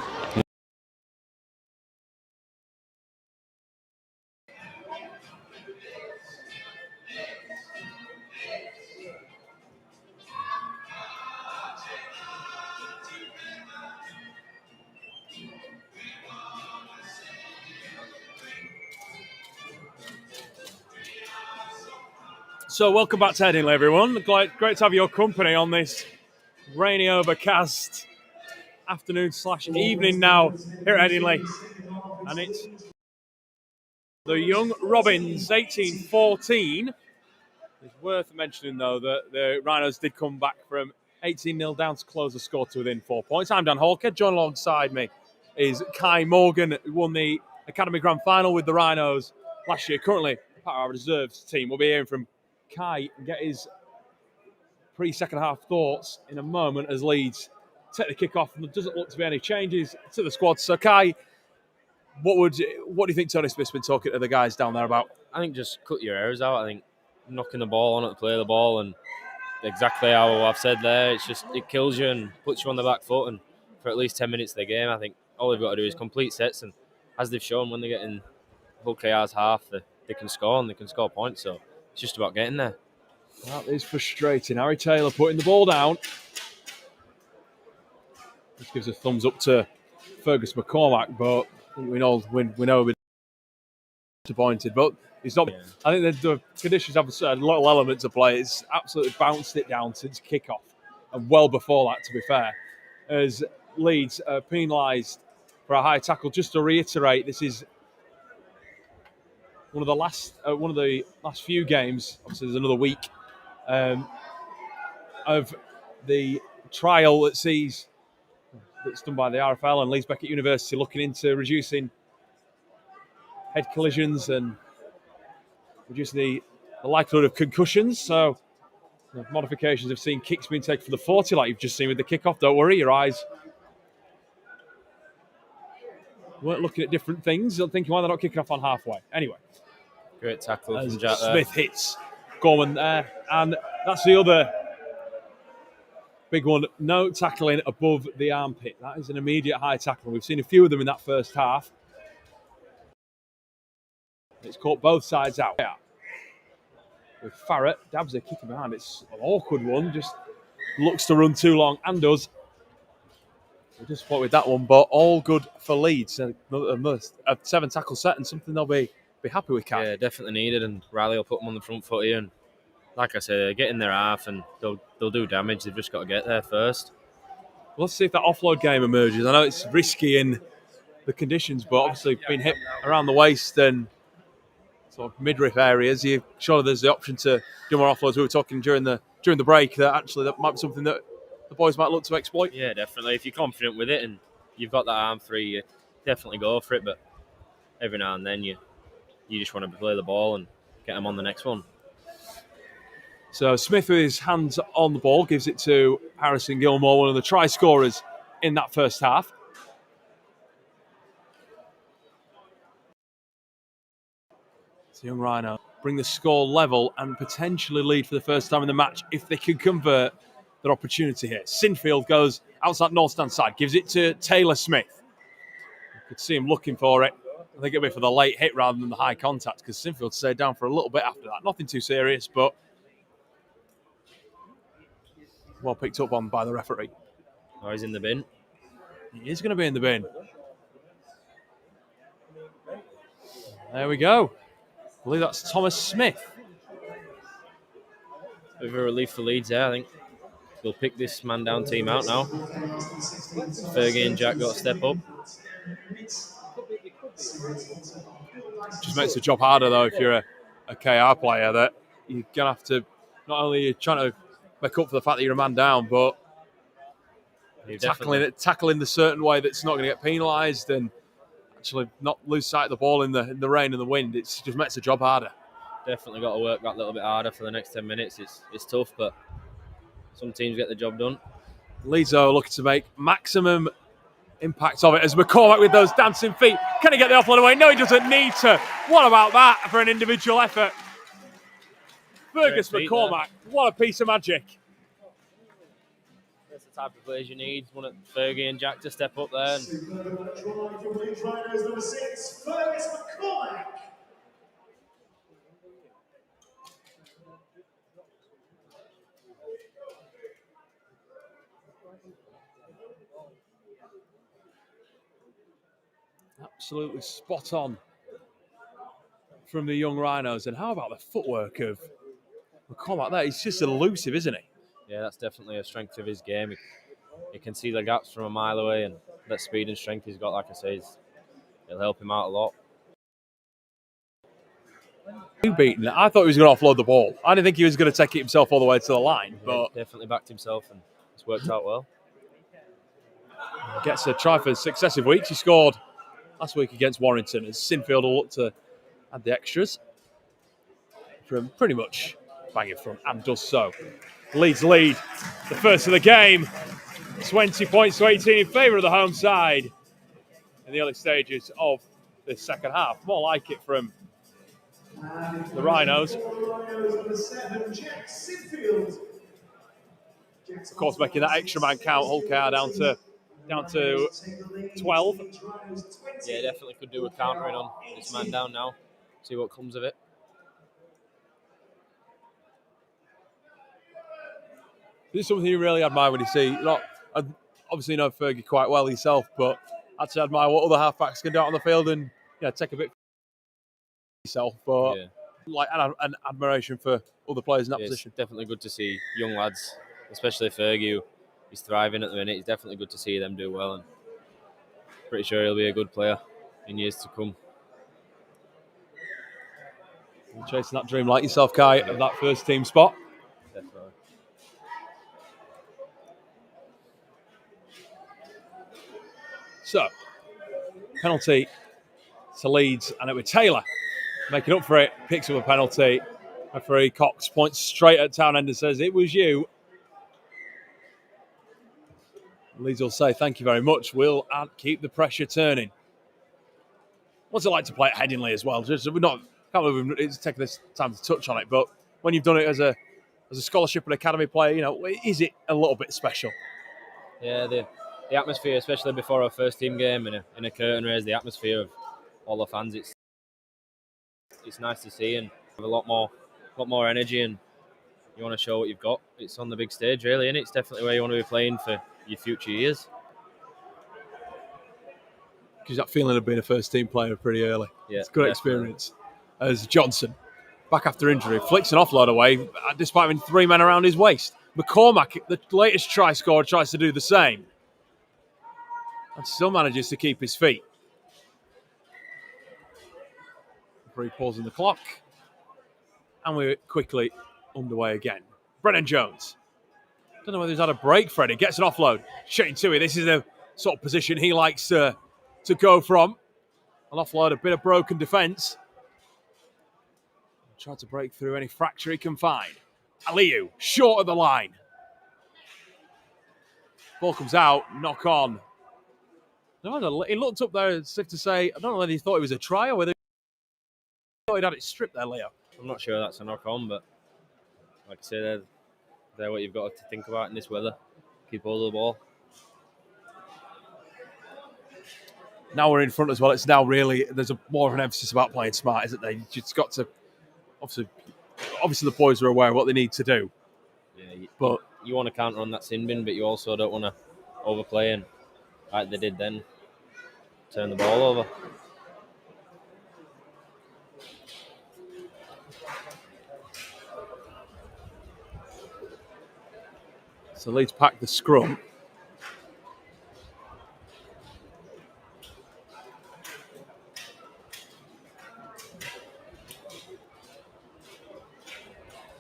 So welcome back to Headingley, everyone. Great to have your company on this rainy, overcast afternoon/evening now here at Headingley. And it's the Young Robins, 18-14. It's worth mentioning, though, that the Rhinos did come back from 18-0 down to close the score to within 4 points. I'm Dan Hawker. Joined alongside me is Kai Morgan, who won the Academy Grand Final with the Rhinos last year. Currently part of our reserves team. We'll be hearing from Kai and get his pre-second half thoughts in a moment as Leeds take the kick off, and there doesn't look to be any changes to the squad. So Kai, what do you think Tony Smith's been talking to the guys down there about? I think just cut your errors out. I think knocking the ball on it to play the ball, and exactly how I've said there, it kills you and puts you on the back foot. And for at least 10 minutes of the game, I think all they've got to do is complete sets, and as they've shown, when they get in Hull KR's half, they can score, and they can score points. So it's just about getting there. That is frustrating. Harry Taylor putting the ball down. This gives a thumbs up to Fergus McCormack, but we know we're disappointed. But he's not. Yeah. I think the conditions have a little element to play. It's absolutely bounced it down since kickoff, and well before that, to be fair, as Leeds penalised for a high tackle. Just to reiterate, this is one of the last few games. Obviously, there's another week of the trial that's done by the RFL and Leeds Beckett University, looking into reducing head collisions and reducing the likelihood of concussions. So the modifications have seen kicks being taken for the 40, like you've just seen with the kickoff. Don't worry, your eyes weren't looking at different things. You're thinking, why they're not kicking off on halfway. Anyway. Great tackle from Jack Smith there. Hits Gorman there. And that's the other big one. No tackling above the armpit. That is an immediate high tackle. We've seen a few of them in that first half. It's caught both sides out. Yeah. With Farrett, dabs a kick behind. It's an awkward one. Just looks to run too long and does. We'll just spot with that one, but all good for Leeds. A 7 tackle set and something they'll be happy with. Yeah, definitely needed, and Riley will put them on the front foot here. And like I said, get in their half and they'll do damage. They've just got to get there first. Well, let's see if that offload game emerges. I know it's risky in the conditions, but obviously being hit around the waist and sort of midriff areas, surely there's the option to do more offloads. We were talking during the break that actually that might be something that the boys might look to exploit. Yeah, definitely. If you're confident with it and you've got that arm free, you definitely go for it. But every now and then you just want to play the ball and get them on the next one. So Smith, with his hands on the ball, gives it to Harrison Gilmore, one of the try scorers in that first half. So Young Rhino bring the score level and potentially lead for the first time in the match if they can convert their opportunity here. Sinfield goes outside north stand side, gives it to Taylor Smith. You could see him looking for it. I think it'll be for the late hit rather than the high contact, because Sinfield stayed down for a little bit after that. Nothing too serious, but well picked up on by the referee. Oh, he's in the bin. He is going to be in the bin. There we go. I believe that's Thomas Smith. Bit of a relief for Leeds there, I think. They'll pick this man down team out now. Fergie and Jack got to step up. Just makes the job harder, though, if you're a KR player, that you're going to have to, not only you're trying to make up for the fact that you're a man down, but tackling the certain way that's not going to get penalised and actually not lose sight of the ball in the rain and the wind. It just makes the job harder. Definitely got to work that little bit harder for the next 10 minutes. It's tough, but some teams get the job done. Leeds are looking to make maximum impact of it as McCormack with those dancing feet. Can he get the offload away? No, he doesn't need to. What about that for an individual effort? Fergus McCormack, what a piece of magic. That's the type of players you need. One at Fergie and Jack to step up there. Drive from Leeds Rhinos, number 6, Fergus McCormack. Absolutely spot on from the young Rhinos. And how about the footwork of McCormack there? He's just elusive, isn't he? Yeah, that's definitely a strength of his game. He can see the gaps from a mile away, and that speed and strength he's got, like I say, it'll help him out a lot. Beaten. I thought he was going to offload the ball. I didn't think he was going to take it himself all the way to the line, but He definitely backed himself, and it's worked out well. Gets a try for successive weeks. He scored last week against Warrington, as Sinfield will look to add the extras from pretty much banging front, and does so. Leeds lead the first of the game, 20 points to 18 in favour of the home side in the early stages of the second half. More like it from the Rhinos. Number 7, Jack Sinfield. Of course, making that extra man count, Hull KR down to 12. Yeah, definitely could do with countering on this man down now. See what comes of it. This is something you really admire when you see, obviously you know Fergie quite well yourself, but I'd say admire what other halfbacks can do out on the field and take a bit for yourself, but like an admiration for other players in that position. It's definitely good to see young lads, especially Fergie, who is thriving at the minute. It's definitely good to see them do well, and pretty sure he'll be a good player in years to come. You're chasing that dream like yourself, Kai, of that first team spot. Definitely. So, penalty to Leeds, and it was Taylor making up for it, picks up a penalty. Referee Cox points straight at Townend and says, "It was you." Leeds will say, "Thank you very much. We'll keep the pressure turning." What's it like to play at Headingley as well? Can't believe it's taken this time to touch on it, but when you've done it as a scholarship and academy player, is it a little bit special? Yeah, the atmosphere, especially before our first team game in a curtain raise, the atmosphere of all the fans, it's nice to see and have a lot more energy, and you want to show what you've got. It's on the big stage, really, and it's definitely where you want to be playing for your future years. Because that feeling of being a first team player pretty early. Yeah, it's a good experience. As Johnson, back after injury, flicks an offload away despite having 3 men around his waist. McCormack, the latest try scorer, tries to do the same and still manages to keep his feet. Referee pausing the clock, and we're quickly underway again. Brennan Jones. Don't know whether he's had a break, Freddie. Gets an offload. Shane Tui, this is the sort of position he likes to go from. An offload, a bit of broken defence. Try to break through any fracture he can find. Aliyu, short of the line. Ball comes out, knock on. No, he looked up there as if to say, I don't know whether he thought it was a try or whether he thought he'd had it stripped there, Leo. I'm not sure that's a knock on, but like I say, they're what you've got to think about in this weather. Keep hold of the ball. Now we're in front as well. It's now really, there's more of an emphasis about playing smart, isn't there? You just got to, obviously the boys are aware of what they need to do. Yeah, but you want to counter on that sin bin, but you also don't want to overplay and, like they did then, turn the ball over. So Leeds pack the scrum.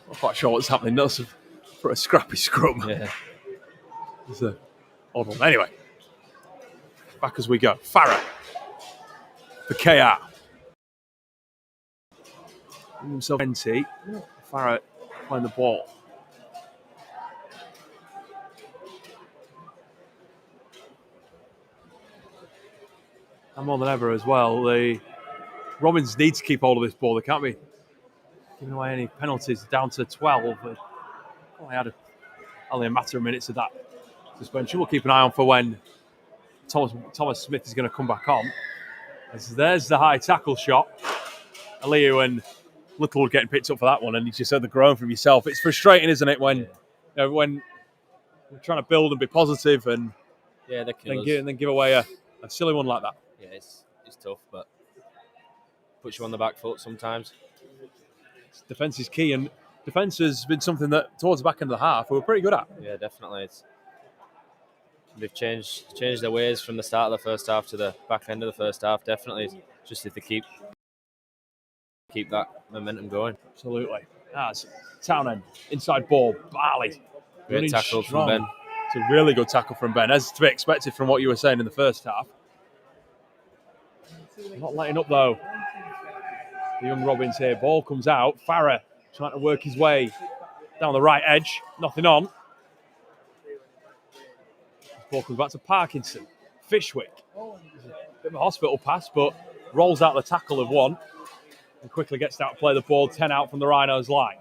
Not quite sure what's happening. That's for a scrappy scrum. Yeah. It's an odd one. Anyway, back as we go. Farah for KR. himself 20. Farah playing the ball. And more than ever as well, the Robins need to keep hold of this ball. They can't be giving away any penalties. Down to 12. Only had only a matter of minutes of that suspension. We'll keep an eye on for when Thomas Smith is going to come back on. As there's the high tackle shot. Aliyu and Littlewood getting picked up for that one, and you just heard the groan from yourself. It's frustrating, isn't it, when when we're trying to build and be positive and then give away a silly one like that. Yeah, it's tough, but puts you on the back foot sometimes. Defence is key, and defence has been something that towards the back end of the half we were pretty good at. Yeah, definitely. They've changed their ways from the start of the first half to the back end of the first half. Definitely, just if they keep that momentum going. Absolutely. That's Townend, inside ball, Barley. Great tackle from Ben. It's a really good tackle from Ben, as to be expected from what you were saying in the first half. Not letting up though. The young Robins here. Ball comes out. Farah trying to work his way down the right edge. Nothing on. Ball comes back to Parkinson. Fishwick. Bit of a hospital pass, but rolls out the tackle of one and quickly gets out to play the ball. 10 out from the Rhinos line.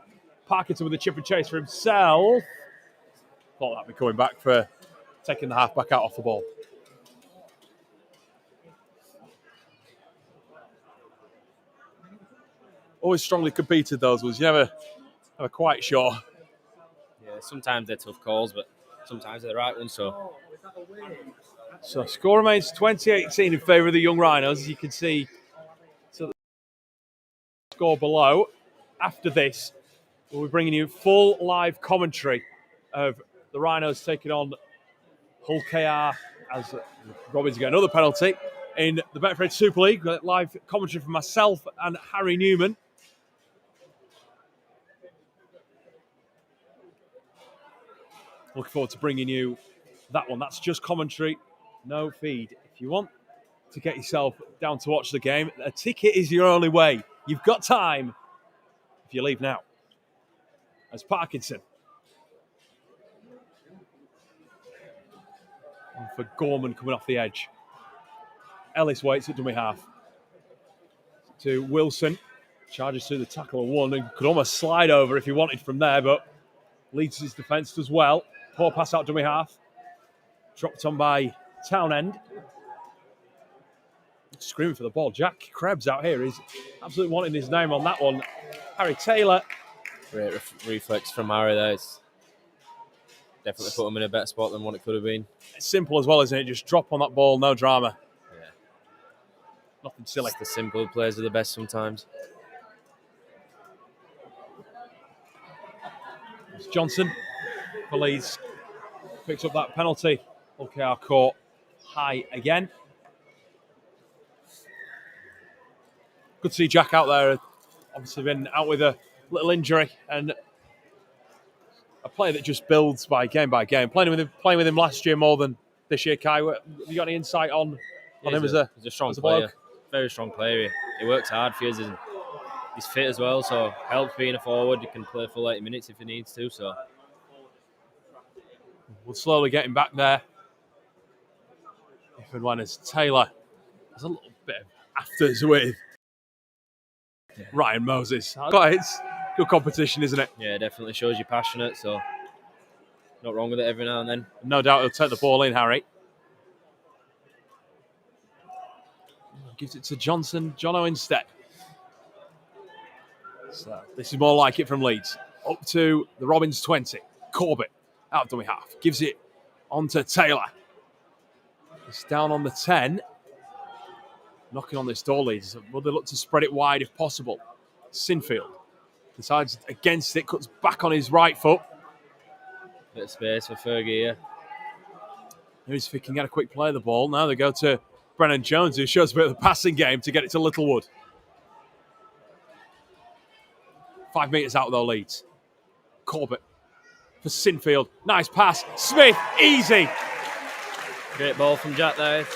Parkinson with a chip and chase for himself. Thought that'd be coming back for taking the half back out off the ball. Always strongly competed, those ones. You never quite sure. Yeah, sometimes they're tough calls, but sometimes they're the right ones. So score remains 20-18 in favour of the Young Rhinos, as you can see. So the score below. After this, we'll be bringing you full live commentary of the Rhinos taking on Hull KR as Robins get another penalty in the Betfred Super League. Live commentary from myself and Harry Newman. Looking forward to bringing you that one. That's just commentary, no feed. If you want to get yourself down to watch the game, a ticket is your only way. You've got time if you leave now. As Parkinson. And for Gorman coming off the edge. Ellis waits at dummy half. To Wilson. Charges through the tackle of one and could almost slide over if he wanted from there, but leads his defence as well. Poor pass out dummy half. Dropped on by Townend. Screaming for the ball. Jack Krebs out here. He's absolutely wanting his name on that one. Harry Taylor. Great reflex from Harry there. It's definitely put him in a better spot than what it could have been. It's simple as well, isn't it? Just drop on that ball, no drama. Yeah. Nothing silly. It's the simple plays are the best sometimes. It's Johnson for Leeds. Picks up that penalty. OKR caught high again. Good to see Jack out there. Obviously been out with a little injury and a player that just builds by game. Playing with him last year more than this year. Kai, have you got any insight on him as a strong player? Very strong player. He works hard for us and he's fit as well, so helps being a forward. He can play for 80 minutes if he needs to. So we'll slowly get him back there. If and when as Taylor has a little bit of afters with Ryan Moses. It's good competition, isn't it? Yeah, definitely shows you're passionate, so not wrong with it every now and then. No doubt he'll take the ball in, Harry. Gives it to Jono instead. So this is more like it from Leeds. Up to the Robins 20. Corbett out of dummy half. Gives it on to Taylor. It's down on the 10. Knocking on this door, Leeds. Will they look to spread it wide if possible? Sinfield decides against it, cuts back on his right foot. Bit of space for Fergie here. Here's if he can get a quick play of the ball. Now they go to Brennan Jones, who shows a bit of the passing game to get it to Littlewood. 5 metres out though, Leeds. Corbett for Sinfield. Nice pass. Smith, easy. Great ball from Jack there.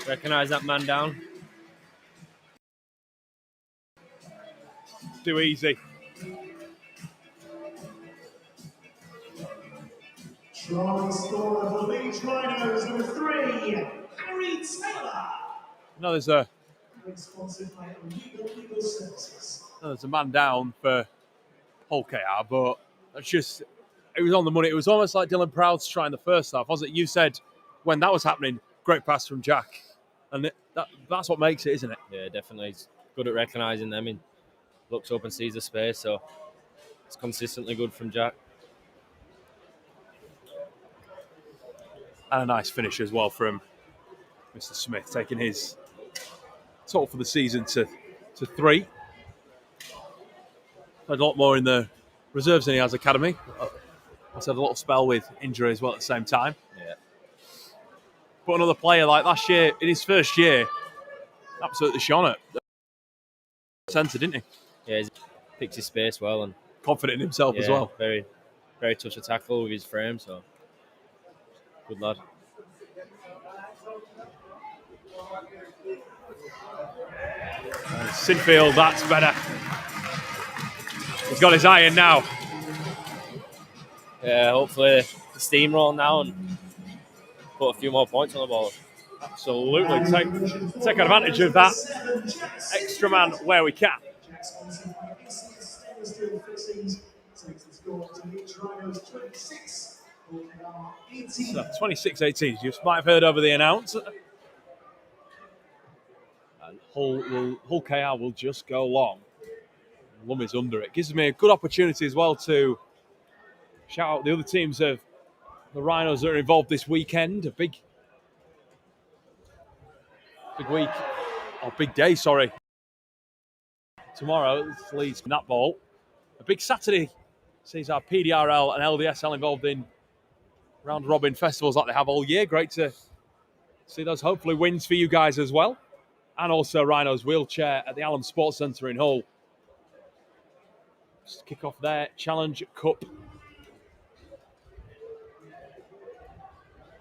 Recognise that man down. too easy. Try scorer for the Leeds Rhinos, number 3, Harry Taylor. No, there's a Sponsored by Legal Services. there's a man down for Hull KR, but that's just, it was on the money. It was almost like Dylan Proud's trying the first half, wasn't it? You said when that was happening, great pass from Jack, and that's what makes it, isn't it? Yeah, definitely. He's good at recognising them. He looks up and sees the space, so it's consistently good from Jack. And a nice finish as well from Mr. Smith, taking his total for the season to 3. Had a lot more in the reserves than he has academy. He's had a little spell with injury as well at the same time. Yeah. But another player like last year, in his first year, absolutely shone at centre, didn't he? Yeah, he's picked his space well and confident in himself as well. Very, very touch of tackle with his frame, so good lad. Sinfield, that's better. He's got his iron now. Yeah, hopefully the steamroll now and put a few more points on the board. Absolutely. Take advantage of that extra man where we can. So 26-18. You might have heard over the announce. And Hull KR will just go long. Lummy's under it. Gives me a good opportunity as well to shout out the other teams of the Rhinos that are involved this weekend. A big week, or big day, sorry. Tomorrow, it's Leeds netball. A big Saturday sees our PDRL and LDSL involved in round-robin festivals like they have all year. Great to see those hopefully wins for you guys as well. And also Rhinos wheelchair at the Allen Sports Centre in Hull. Just kick off their Challenge Cup. I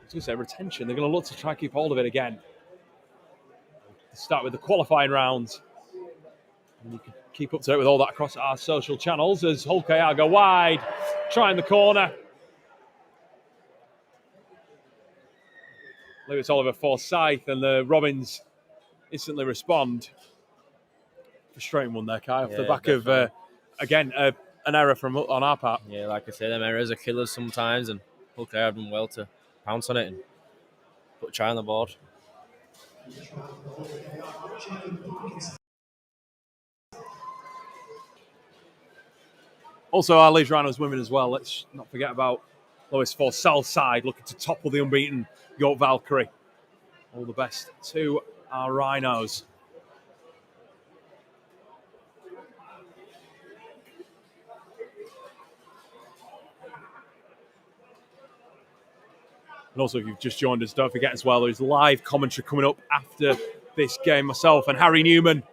was going to say retention. They're going to look to try and keep hold of it again. Start with the qualifying rounds. And you can keep up to date with all that across our social channels as Hull KR go wide, trying the corner. Lewis Oliver Forsyth and the Robins instantly respond. Frustrating one there, Kai, off the back definitely. Of, again, an error from on our part. Yeah, like I say, them errors are killers sometimes, and Hull KR have done well to pounce on it and put a try on the board. Also, our Leeds Rhinos women as well. Let's not forget about Lewis Forsell's side looking to topple the unbeaten York Valkyrie. All the best to our Rhinos. And also, if you've just joined us, don't forget as well, there's live commentary coming up after this game. Myself and Harry Newman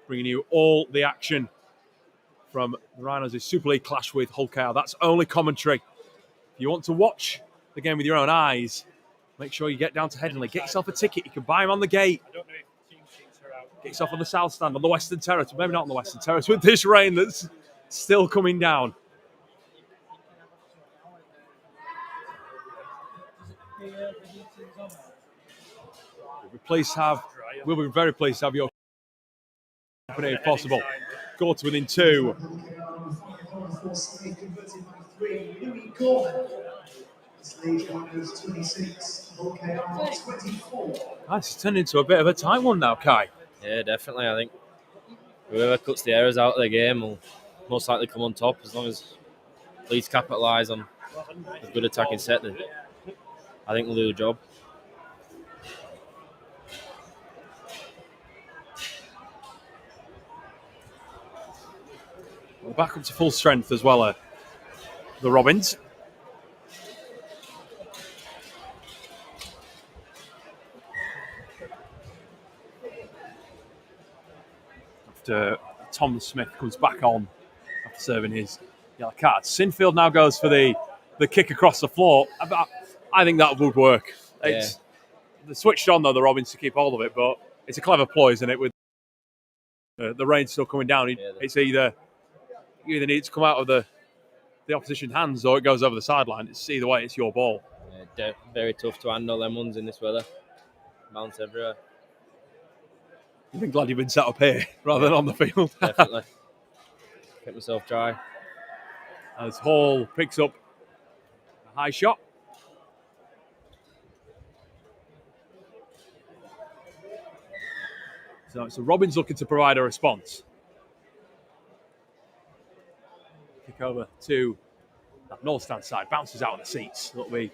bringing you all the action from the Rhinos' Super League clash with Hull KR. That's only commentary. If you want to watch the game with your own eyes, make sure you get down to Headingley. Get yourself a ticket. You can buy them on the gate. Get yourself on the south stand, on the western terrace. Maybe not on the western terrace with this rain that's still coming down. We'll be very pleased to have your company if possible. Go to within 2. It's turned into a bit of a tight one now, Kai. Yeah, definitely. I think whoever cuts the errors out of the game will most likely come on top as long as Leeds capitalise on a good attacking set. Then I think we'll do the job. We're back up to full strength as well, the Robins. After Tom Smith comes back on after serving his yellow card. Sinfield now goes for the kick across the floor. I think that would work. They're switched on, though, the Robins, to keep hold of it, but it's a clever ploy, isn't it, with The rain's still coming down. It's either you either need to come out of the opposition hands or it goes over the sideline. It's either way, it's your ball. Yeah, very tough to handle them ones in this weather. Bounce everywhere. You've been glad you've been set up here rather than on the field. Definitely. Kept myself dry. As Hall picks up a high shot. So Robin's looking to provide a response. Kick over to that north stand side. Bounces out of the seats. That'll be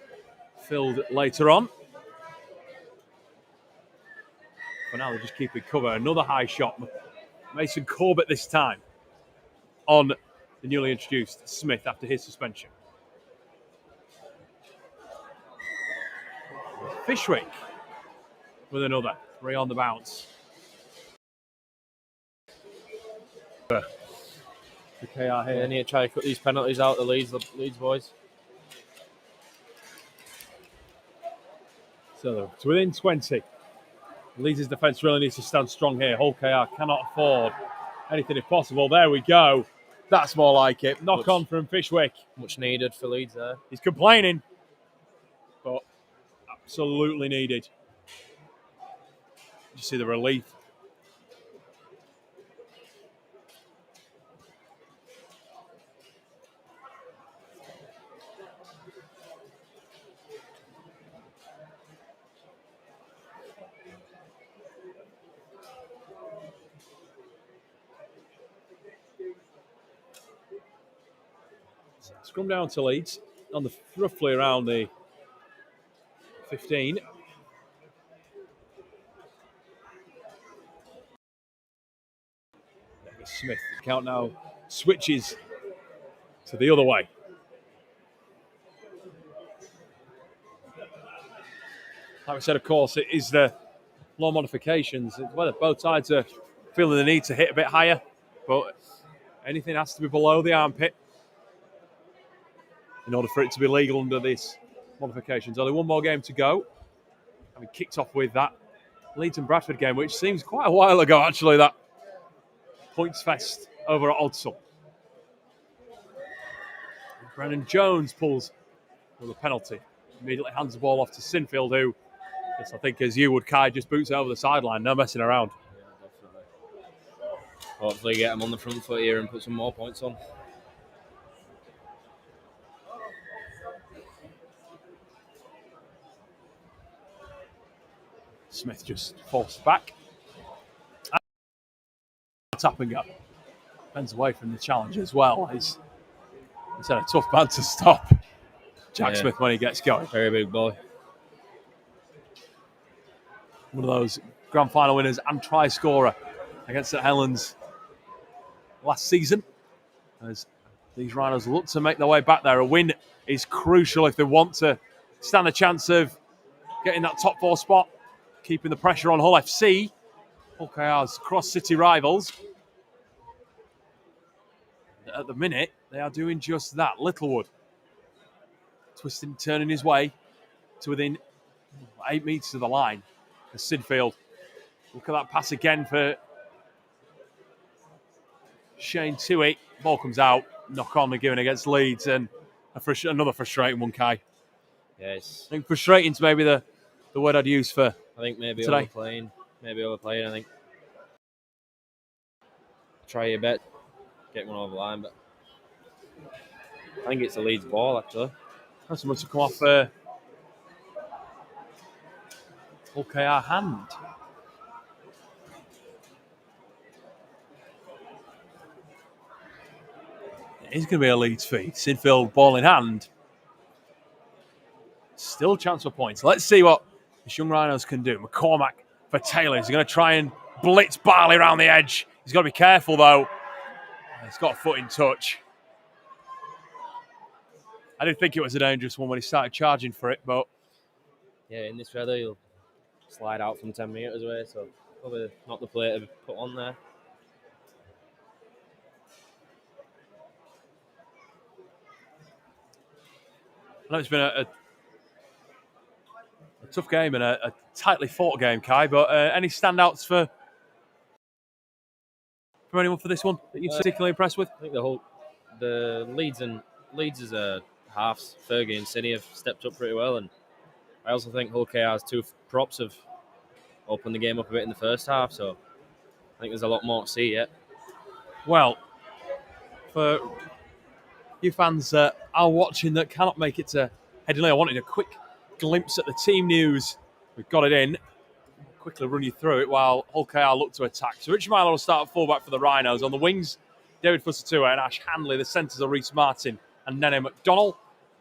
filled later on. For now, they're just keeping cover. Another high shot. Mason Corbett this time on the newly introduced Smith after his suspension. Fishwick with another. 3 on the bounce. The KR here. They need to try to cut these penalties out, the Leeds boys. So it's within 20. Leeds' defence really needs to stand strong here. Hull KR cannot afford anything if possible. There we go. That's more like it. Knock on from Fishwick. Much needed for Leeds there. He's complaining, but absolutely needed. You see the relief. Scrum down to Leeds on the roughly around the 15. Smith. The count now switches to the other way. Like we said, of course, it is the law modifications. It's whether both sides are feeling the need to hit a bit higher, but anything has to be below the armpit in order for it to be legal under this modifications. Only one more game to go. And we kicked off with that Leeds and Bradford game, which seems quite a while ago, actually, that points fest over at Odsall. Brennan Jones pulls with a penalty. Immediately hands the ball off to Sinfield, who, yes, I think as you would, Kai, just boots it over the sideline. No messing around. Yeah, definitely. Hopefully get them on the front foot here and put some more points on. Smith just forced back. Tap and go. Bends away from the challenge as well. He's had a tough man to stop Jack Smith when he gets going. Very big boy. One of those grand final winners and try scorer against St Helens last season. As these Rhinos look to make their way back there. A win is crucial if they want to stand a chance of getting that top 4 spot, keeping the pressure on Hull FC, Hull KR's cross-city rivals. At the minute, they are doing just that. Littlewood twisting, turning his way to within 8 metres of the line. Sidfield, look at that pass again for Shane Toohey. Ball comes out, knock on again against Leeds, and another frustrating one, Kai. Yes. I think frustrating is maybe the word I'd use for I think maybe today. overplaying. I think. Try your bet. Get one over the line, but I think it's a Leeds ball, actually. That's much to come off Hull KR hand. It is going to be a Leeds feed. Sinfield ball in hand. Still a chance for points. Let's see what the young Rhinos can do. McCormack for Taylor. He's going to try and blitz Barley around the edge. He's got to be careful, though. He's got a foot in touch. I didn't think it was a dangerous one when he started charging for it, but... Yeah, in this weather, you'll slide out from 10 metres away, so probably not the play to put on there. I know it's been a tough game and a tightly fought game, Kai, but any standouts for from anyone for this one that you're particularly impressed with? I think the Leeds as a halves, Fergie and City have stepped up pretty well, and I also think Hull KR's two props have opened the game up a bit in the first half, so I think there's a lot more to see yet. Well, for you fans are watching that cannot make it to Headingley, I wanted a quick glimpse at the team news. We've got it in. I'll quickly run you through it while Hull KR look to attack. So Richard Milo will start at fullback for the Rhinos. On the wings, David Fussatua and Ash Handley. The centres are Reece Martin and Nene McDonnell.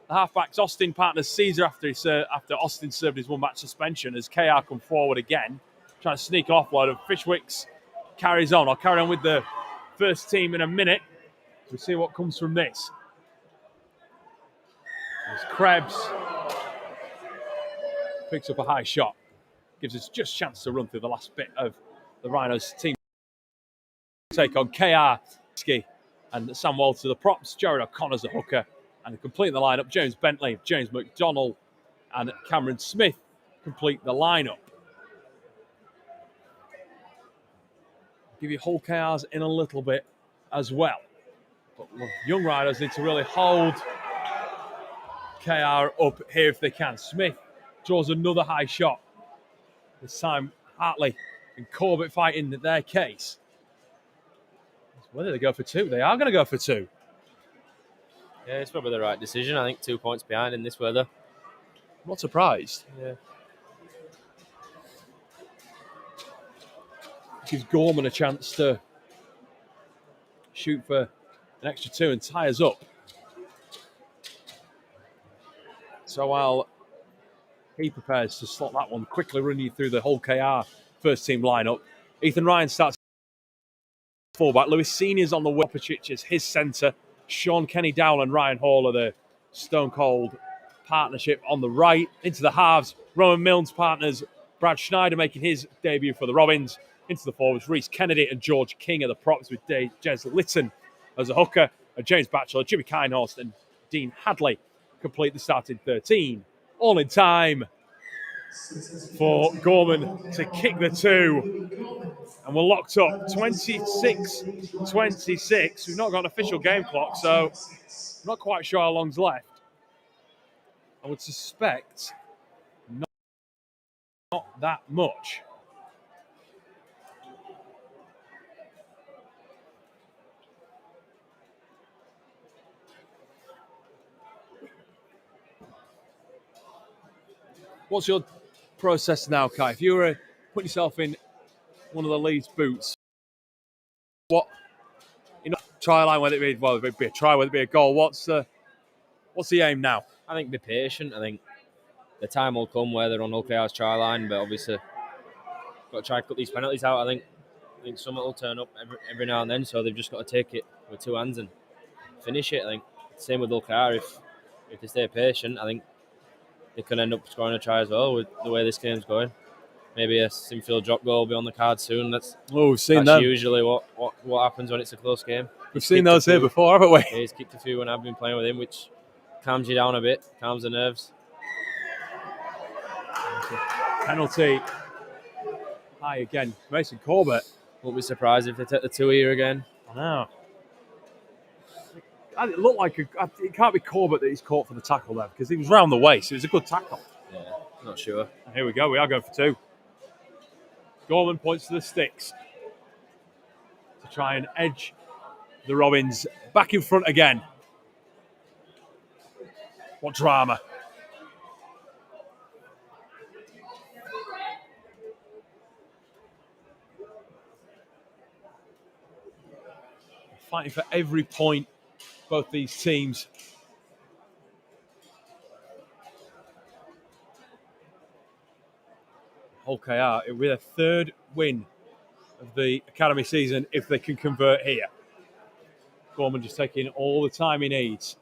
The halfbacks, Austin partners Caesar after Austin served his one-match suspension as KR come forward again, trying to sneak an offload. And Fishwicks carries on. I'll carry on with the first team in a minute. We'll see what comes from this. As Krebs picks up a high shot, gives us just a chance to run through the last bit of the Rhinos team. Take on KR, and Sam Walter, the props, Jared O'Connor's the hooker, and complete the lineup, James Bentley, James McDonnell, and Cameron Smith complete the lineup. Give you Hull KRs in a little bit as well. But young riders need to really hold KR up here if they can. Smith draws another high shot. This time Hartley and Corbett fighting their case. Whether they go for two, they are going to go for two. Yeah, it's probably the right decision. I think 2 points behind in this weather. I'm not surprised. Yeah. Gives Gorman a chance to shoot for an extra two and tie us up. So while he prepares to slot that one, quickly run you through the Hull KR first team lineup. Ethan Ryan starts fullback. Lewis Senior's on the wing. Opicic is his centre. Sean Kenny Dowell and Ryan Hall are the stone cold partnership on the right. Into the halves, Rowan Milne's partners. Brad Schneider making his debut for the Robins. Into the forwards, Reece Kennedy and George King are the props with Jez Litton as a hooker. And James Batchelor, Jimmy Kinehorst and Dean Hadley complete the starting 13. All in time for Gorman to kick the two. And we're locked up 26-26. We've not got an official game clock, so I'm not quite sure how long's left. I would suspect not that much. What's your process now, Kai? If you were putting yourself in one of the Leeds boots, what, try line, whether it be, well, it'd be a try, whether it be a goal, what's the aim now? I think be patient. I think the time will come where they're on Hull KR's try line, but obviously got to try and cut these penalties out. I think something will turn up every now and then, so they've just got to take it with two hands and finish it. I think same with Hull KR. If they stay patient, I think they can end up scoring a try as well with the way this game's going. Maybe a Sinfield drop goal will be on the card soon. That's usually what happens when it's a close game. We've seen those here before, haven't we? He's kicked a few when I've been playing with him, which calms you down a bit, calms the nerves. Penalty. High again. Mason Corbett. Won't be surprised if they take the two here again. I know. It looked like it can't be Corbett that he's caught for the tackle there because he was round the waist. It was a good tackle. Yeah, not sure. And here we go. We are going for two. Gorman points to the sticks to try and edge the Robins back in front again. What drama. Fighting for every point, both these teams. Hull KR with a third win of the academy season if they can convert here. Gorman just taking all the time he needs.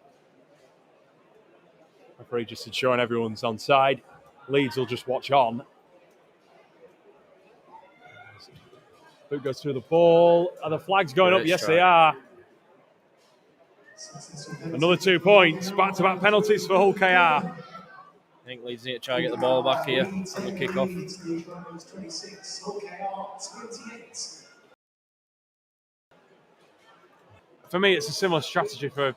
Referee just ensuring everyone's on side. Leeds will just watch on. Boot goes through the ball. Are the flags going up? Yes, they are. Another 2 points. Back-to-back penalties for Hull KR. I think Leeds need to try and get the ball back here on the kick-off. for me, it's a similar strategy for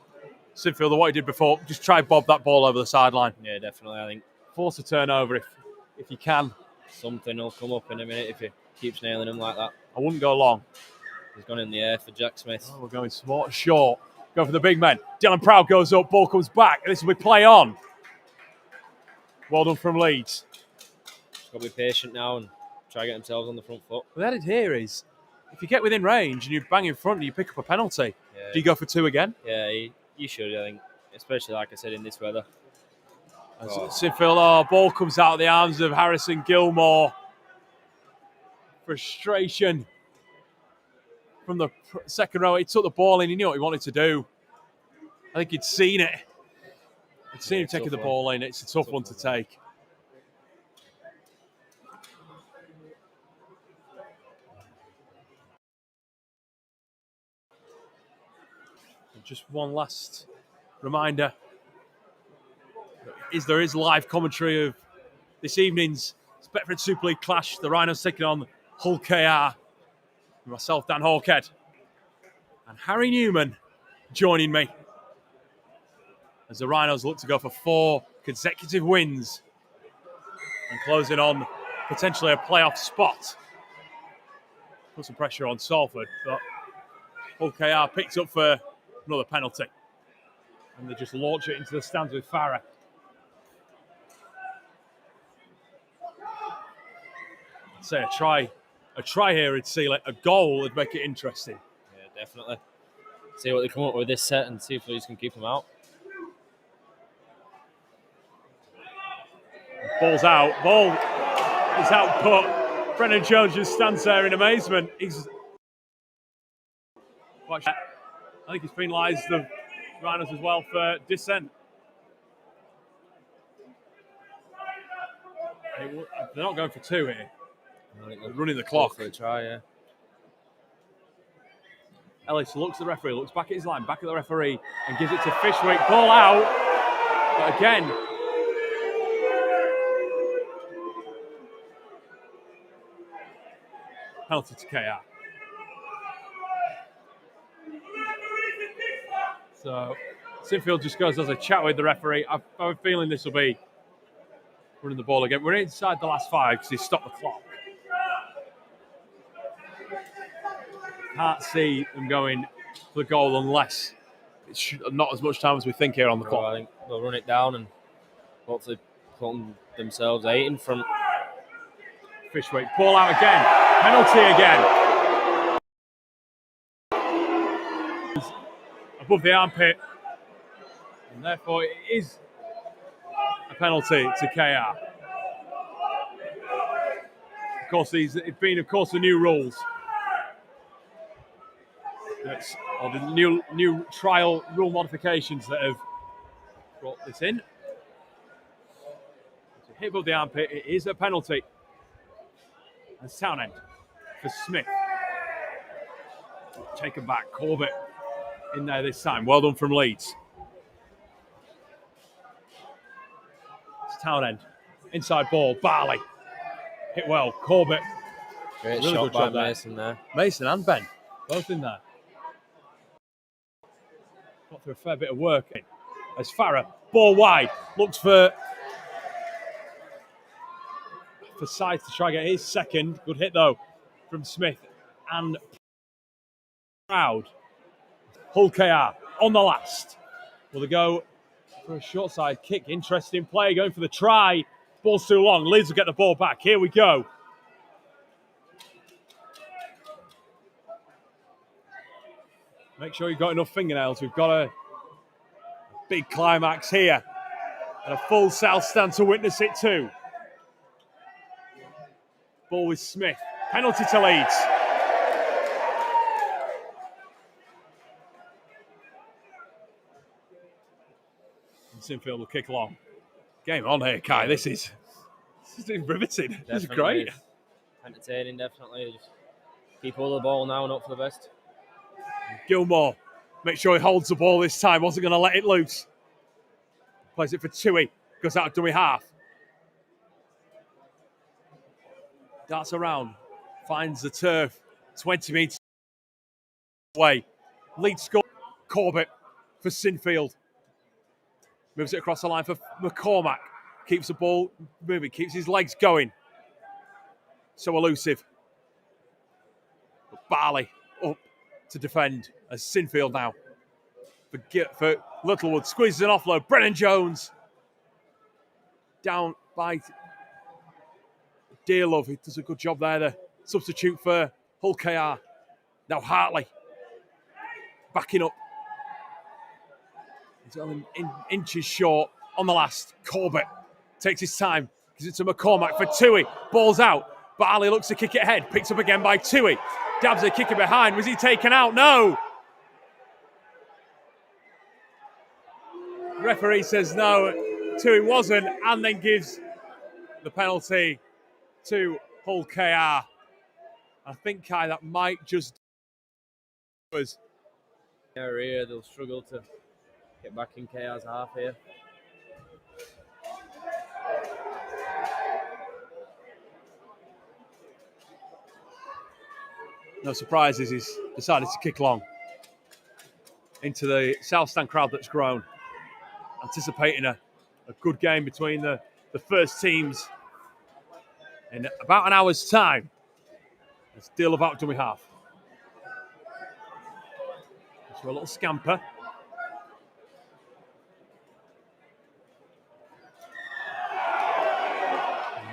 Sinfield to what he did before. Just try bob that ball over the sideline. Yeah, definitely. I think Force a turnover if you can. something will come up in a minute if he keeps nailing them like that. I wouldn't go long. He's gone in the air for Jack Smith. Oh, we're going smart, short. Go for the big men. Dylan Proud goes up, ball comes back, and this will be play on. Well done from Leeds. Got to be patient now and try to get themselves on the front foot. What that is here is, if you get within range and you bang in front and you pick up a penalty, do you go for 2 again? Yeah, you should, I think. Especially, like I said, in this weather. Sinfield, ball comes out of the arms of Harrison Gilmore. Frustration from the second row. He took the ball in, he knew what he wanted to do. I think he'd seen it. He'd seen him taking the ball in. It's a tough one to take. Just one last reminder. There is live commentary of this evening's Betfred Super League clash. The Rhinos taking on Hull KR. Myself, Dan Hawkhead, and Harry Newman joining me as the Rhinos look to go for 4 consecutive wins and closing on potentially a playoff spot. Put some pressure on Salford, but Hull KR picked up for another penalty. And they just launch it into the stands with Farah. I'd say a try here would seal it. A goal would make it interesting. Yeah, definitely. See what they come up with this set and see if Leeds can keep them out. Ball's out. Ball is output. Brennan Jones just stands there in amazement. I think he's penalised the Rhinos as well for dissent. They're not going for 2 here. They're running the clock. For a try, yeah. Ellis looks at the referee, looks back at his line, back at the referee, and gives it to Fishwick. Ball out. But again, penalty to KR. So Sinfield just goes, has a chat with the referee. I have a feeling this will be running the ball again. We're inside the last 5 because he stopped the clock. Can't see them going for the goal unless it's not as much time as we think here on the clock. I think they'll run it down and hopefully put themselves 8 in front. Fishwick, ball out again. Penalty again. Above the armpit. And therefore it is a penalty to KR. Of course, it's been, the new rules. Or the new trial rule modifications that have brought this in. So hit above the armpit, it is a penalty. And Townend for Smith. Taken back, Corbett in there this time. Well done from Leeds. It's Townend. Inside ball, Barley. Hit well, Corbett. Great really shot by Mason there. Mason and Ben, both in there. Got through a fair bit of work in. As Farah, ball wide, looks for Scythe to try and get his second. Good hit though from Smith and Proud. Hull KR on the last. Will they go for a short side kick? Interesting play, going for the try. Ball's too long. Leeds will get the ball back. Here we go. Make sure you've got enough fingernails. We've got a big climax here. And a full South stand to witness it too. Ball with Smith. Penalty to Leeds. And Sinfield will kick along. Game on here, Kai. This is riveting. This is great. Entertaining, definitely. Just keep all the ball now and hope for the best. Gilmore, make sure he holds the ball this time. Wasn't going to let it loose. Plays it for Tui. Goes out of dummy half. Darts around. Finds the turf. 20 metres away. Leeds score. Corbett for Sinfield. Moves it across the line for McCormack. Keeps the ball moving, keeps his legs going. So elusive. But Barley up to defend as Sinfield now. For Littlewood, squeezes an offload. Brennan Jones. Down by Dearlove. He does a good job there. The substitute for Hull KR. Now Hartley. Backing up. He's only inches short on the last. Corbett takes his time. Gives it to McCormack for Tui. Ball's out. Barley looks to kick it ahead. Picked up again by Tui. Dabs a kick it behind. Was he taken out? No. Referee says no. Tui wasn't, and then gives the penalty to Hull KR. I think, Kai, that might just was. Here, they'll struggle to get back in KR's half here. No surprises, he's decided to kick long into the South Stand crowd that's grown, anticipating a good game between the first teams in about an hour's time. It's deal about done we have. So a little scamper.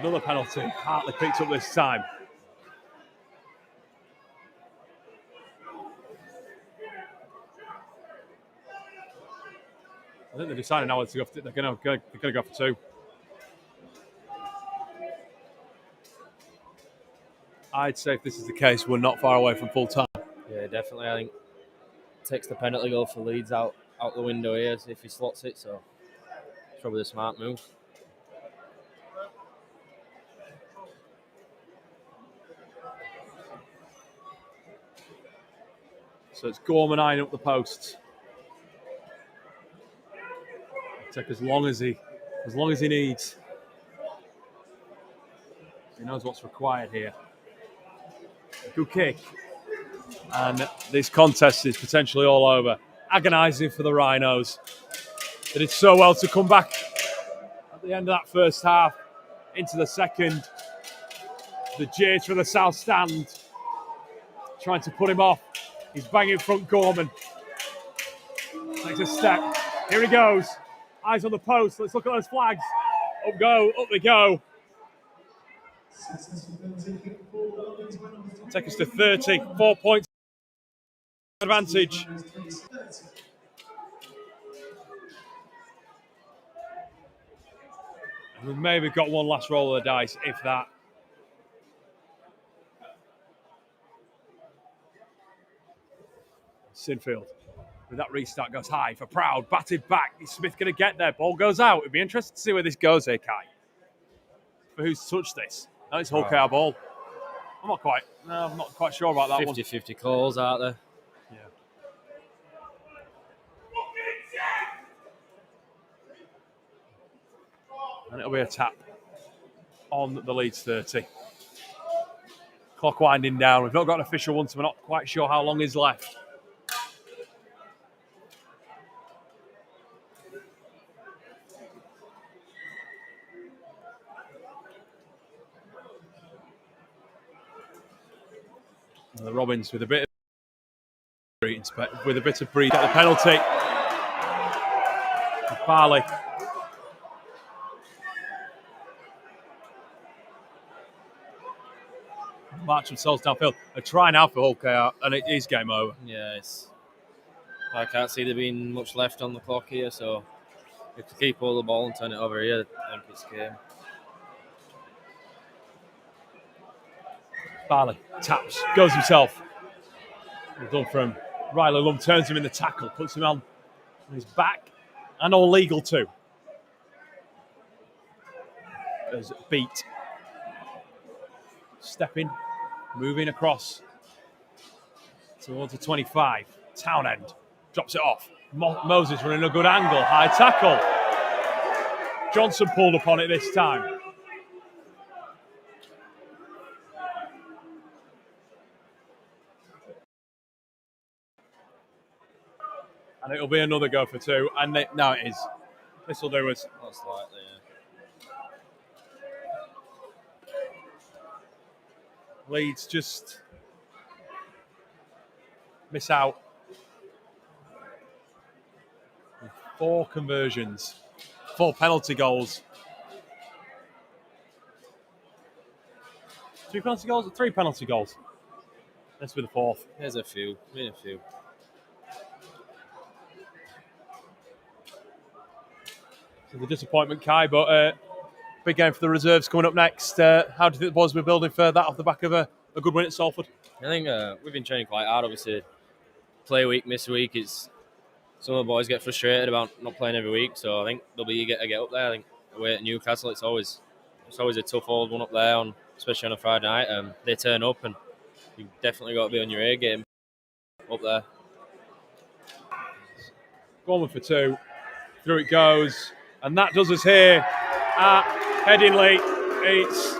Another penalty. Hartley picked up this time. I think they're deciding now to go. They're going to go for two. I'd say if this is the case, we're not far away from full time. Yeah, definitely. I think takes the penalty goal for Leeds out the window here if he slots it. So it's probably the smart move. So it's Gorman eyeing up the posts. Take as long as he needs. He knows what's required here. Good kick. And this contest is potentially all over. Agonising for the Rhinos. They did so well to come back at the end of that first half into the second. The jeers for the South Stand. Trying to put him off. He's banging front Gorman. Takes a step. Here he goes. Eyes on the post. Let's look at those flags. Up they go. Take us to 30. 4 points advantage. And we've maybe got one last roll of the dice, if that. Sinfield. With that restart goes high for Proud. Batted back. Is Smith going to get there? Ball goes out. It'd be interesting to see where this goes here, Kai. For who's touched this? No, it's Hull KR ball. I'm not quite sure about that 50-50 calls out there. Yeah. And it'll be a tap on the Leeds 30. Clock winding down. We've not got an official one, so we're not quite sure how long is left. And the Robins with a bit of breathe at the penalty. Barley. March themselves downfield. A try now for Hull KR, and it is game over. Yeah, I can't see there being much left on the clock here, so if to keep all the ball and turn it over here, I think it's game. Barley taps, goes himself. Well done from Riley Lum, turns him in the tackle, puts him on his back, and all legal too. There's Beat. Stepping, moving across towards the 25. Townend drops it off. Moses running a good angle, high tackle. Johnson pulled up on it this time. And it'll be another go for 2. And now it is. This will do us. That's likely, yeah. Leeds just miss out. 4 conversions, 4 penalty goals. 2 penalty goals or 3 penalty goals? This will be the 4th. There's a few. Been a few. So the disappointment, Kai, but big game for the reserves coming up next. How do you think the boys will be building for that off the back of a good win at Salford? I think we've been training quite hard. Obviously, play week, miss week. Some of the boys get frustrated about not playing every week, so I think they'll be eager to get up there. I think away at Newcastle, it's always a tough old one up there, especially on a Friday night. They turn up, and you definitely got to be on your A game up there. Gorman for 2. Through it goes. And that does us here at Headingley. It's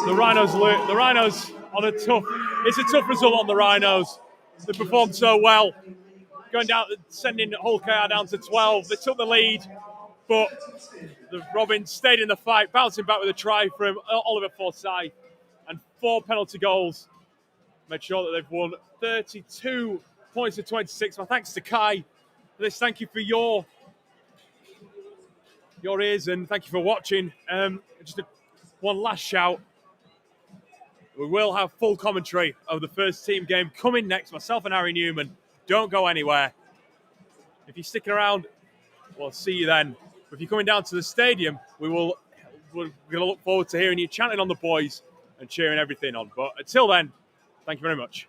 the Rhinos. The Rhinos on a tough. It's a tough result on the Rhinos. They performed so well, going down, sending Hull KR down to 12. They took the lead, but the Robins stayed in the fight, bouncing back with a try from Oliver Forsyth and 4 penalty goals. Made sure that they've won 32 points to 26. My thanks to Kai for this. Thank you for your ears, and thank you for watching. Just one last shout. We will have full commentary of the first team game coming next. Myself and Harry Newman. Don't go anywhere. If you're sticking around, we'll see you then. If you're coming down to the stadium, we're going to look forward to hearing you chanting on the boys and cheering everything on. But until then, thank you very much.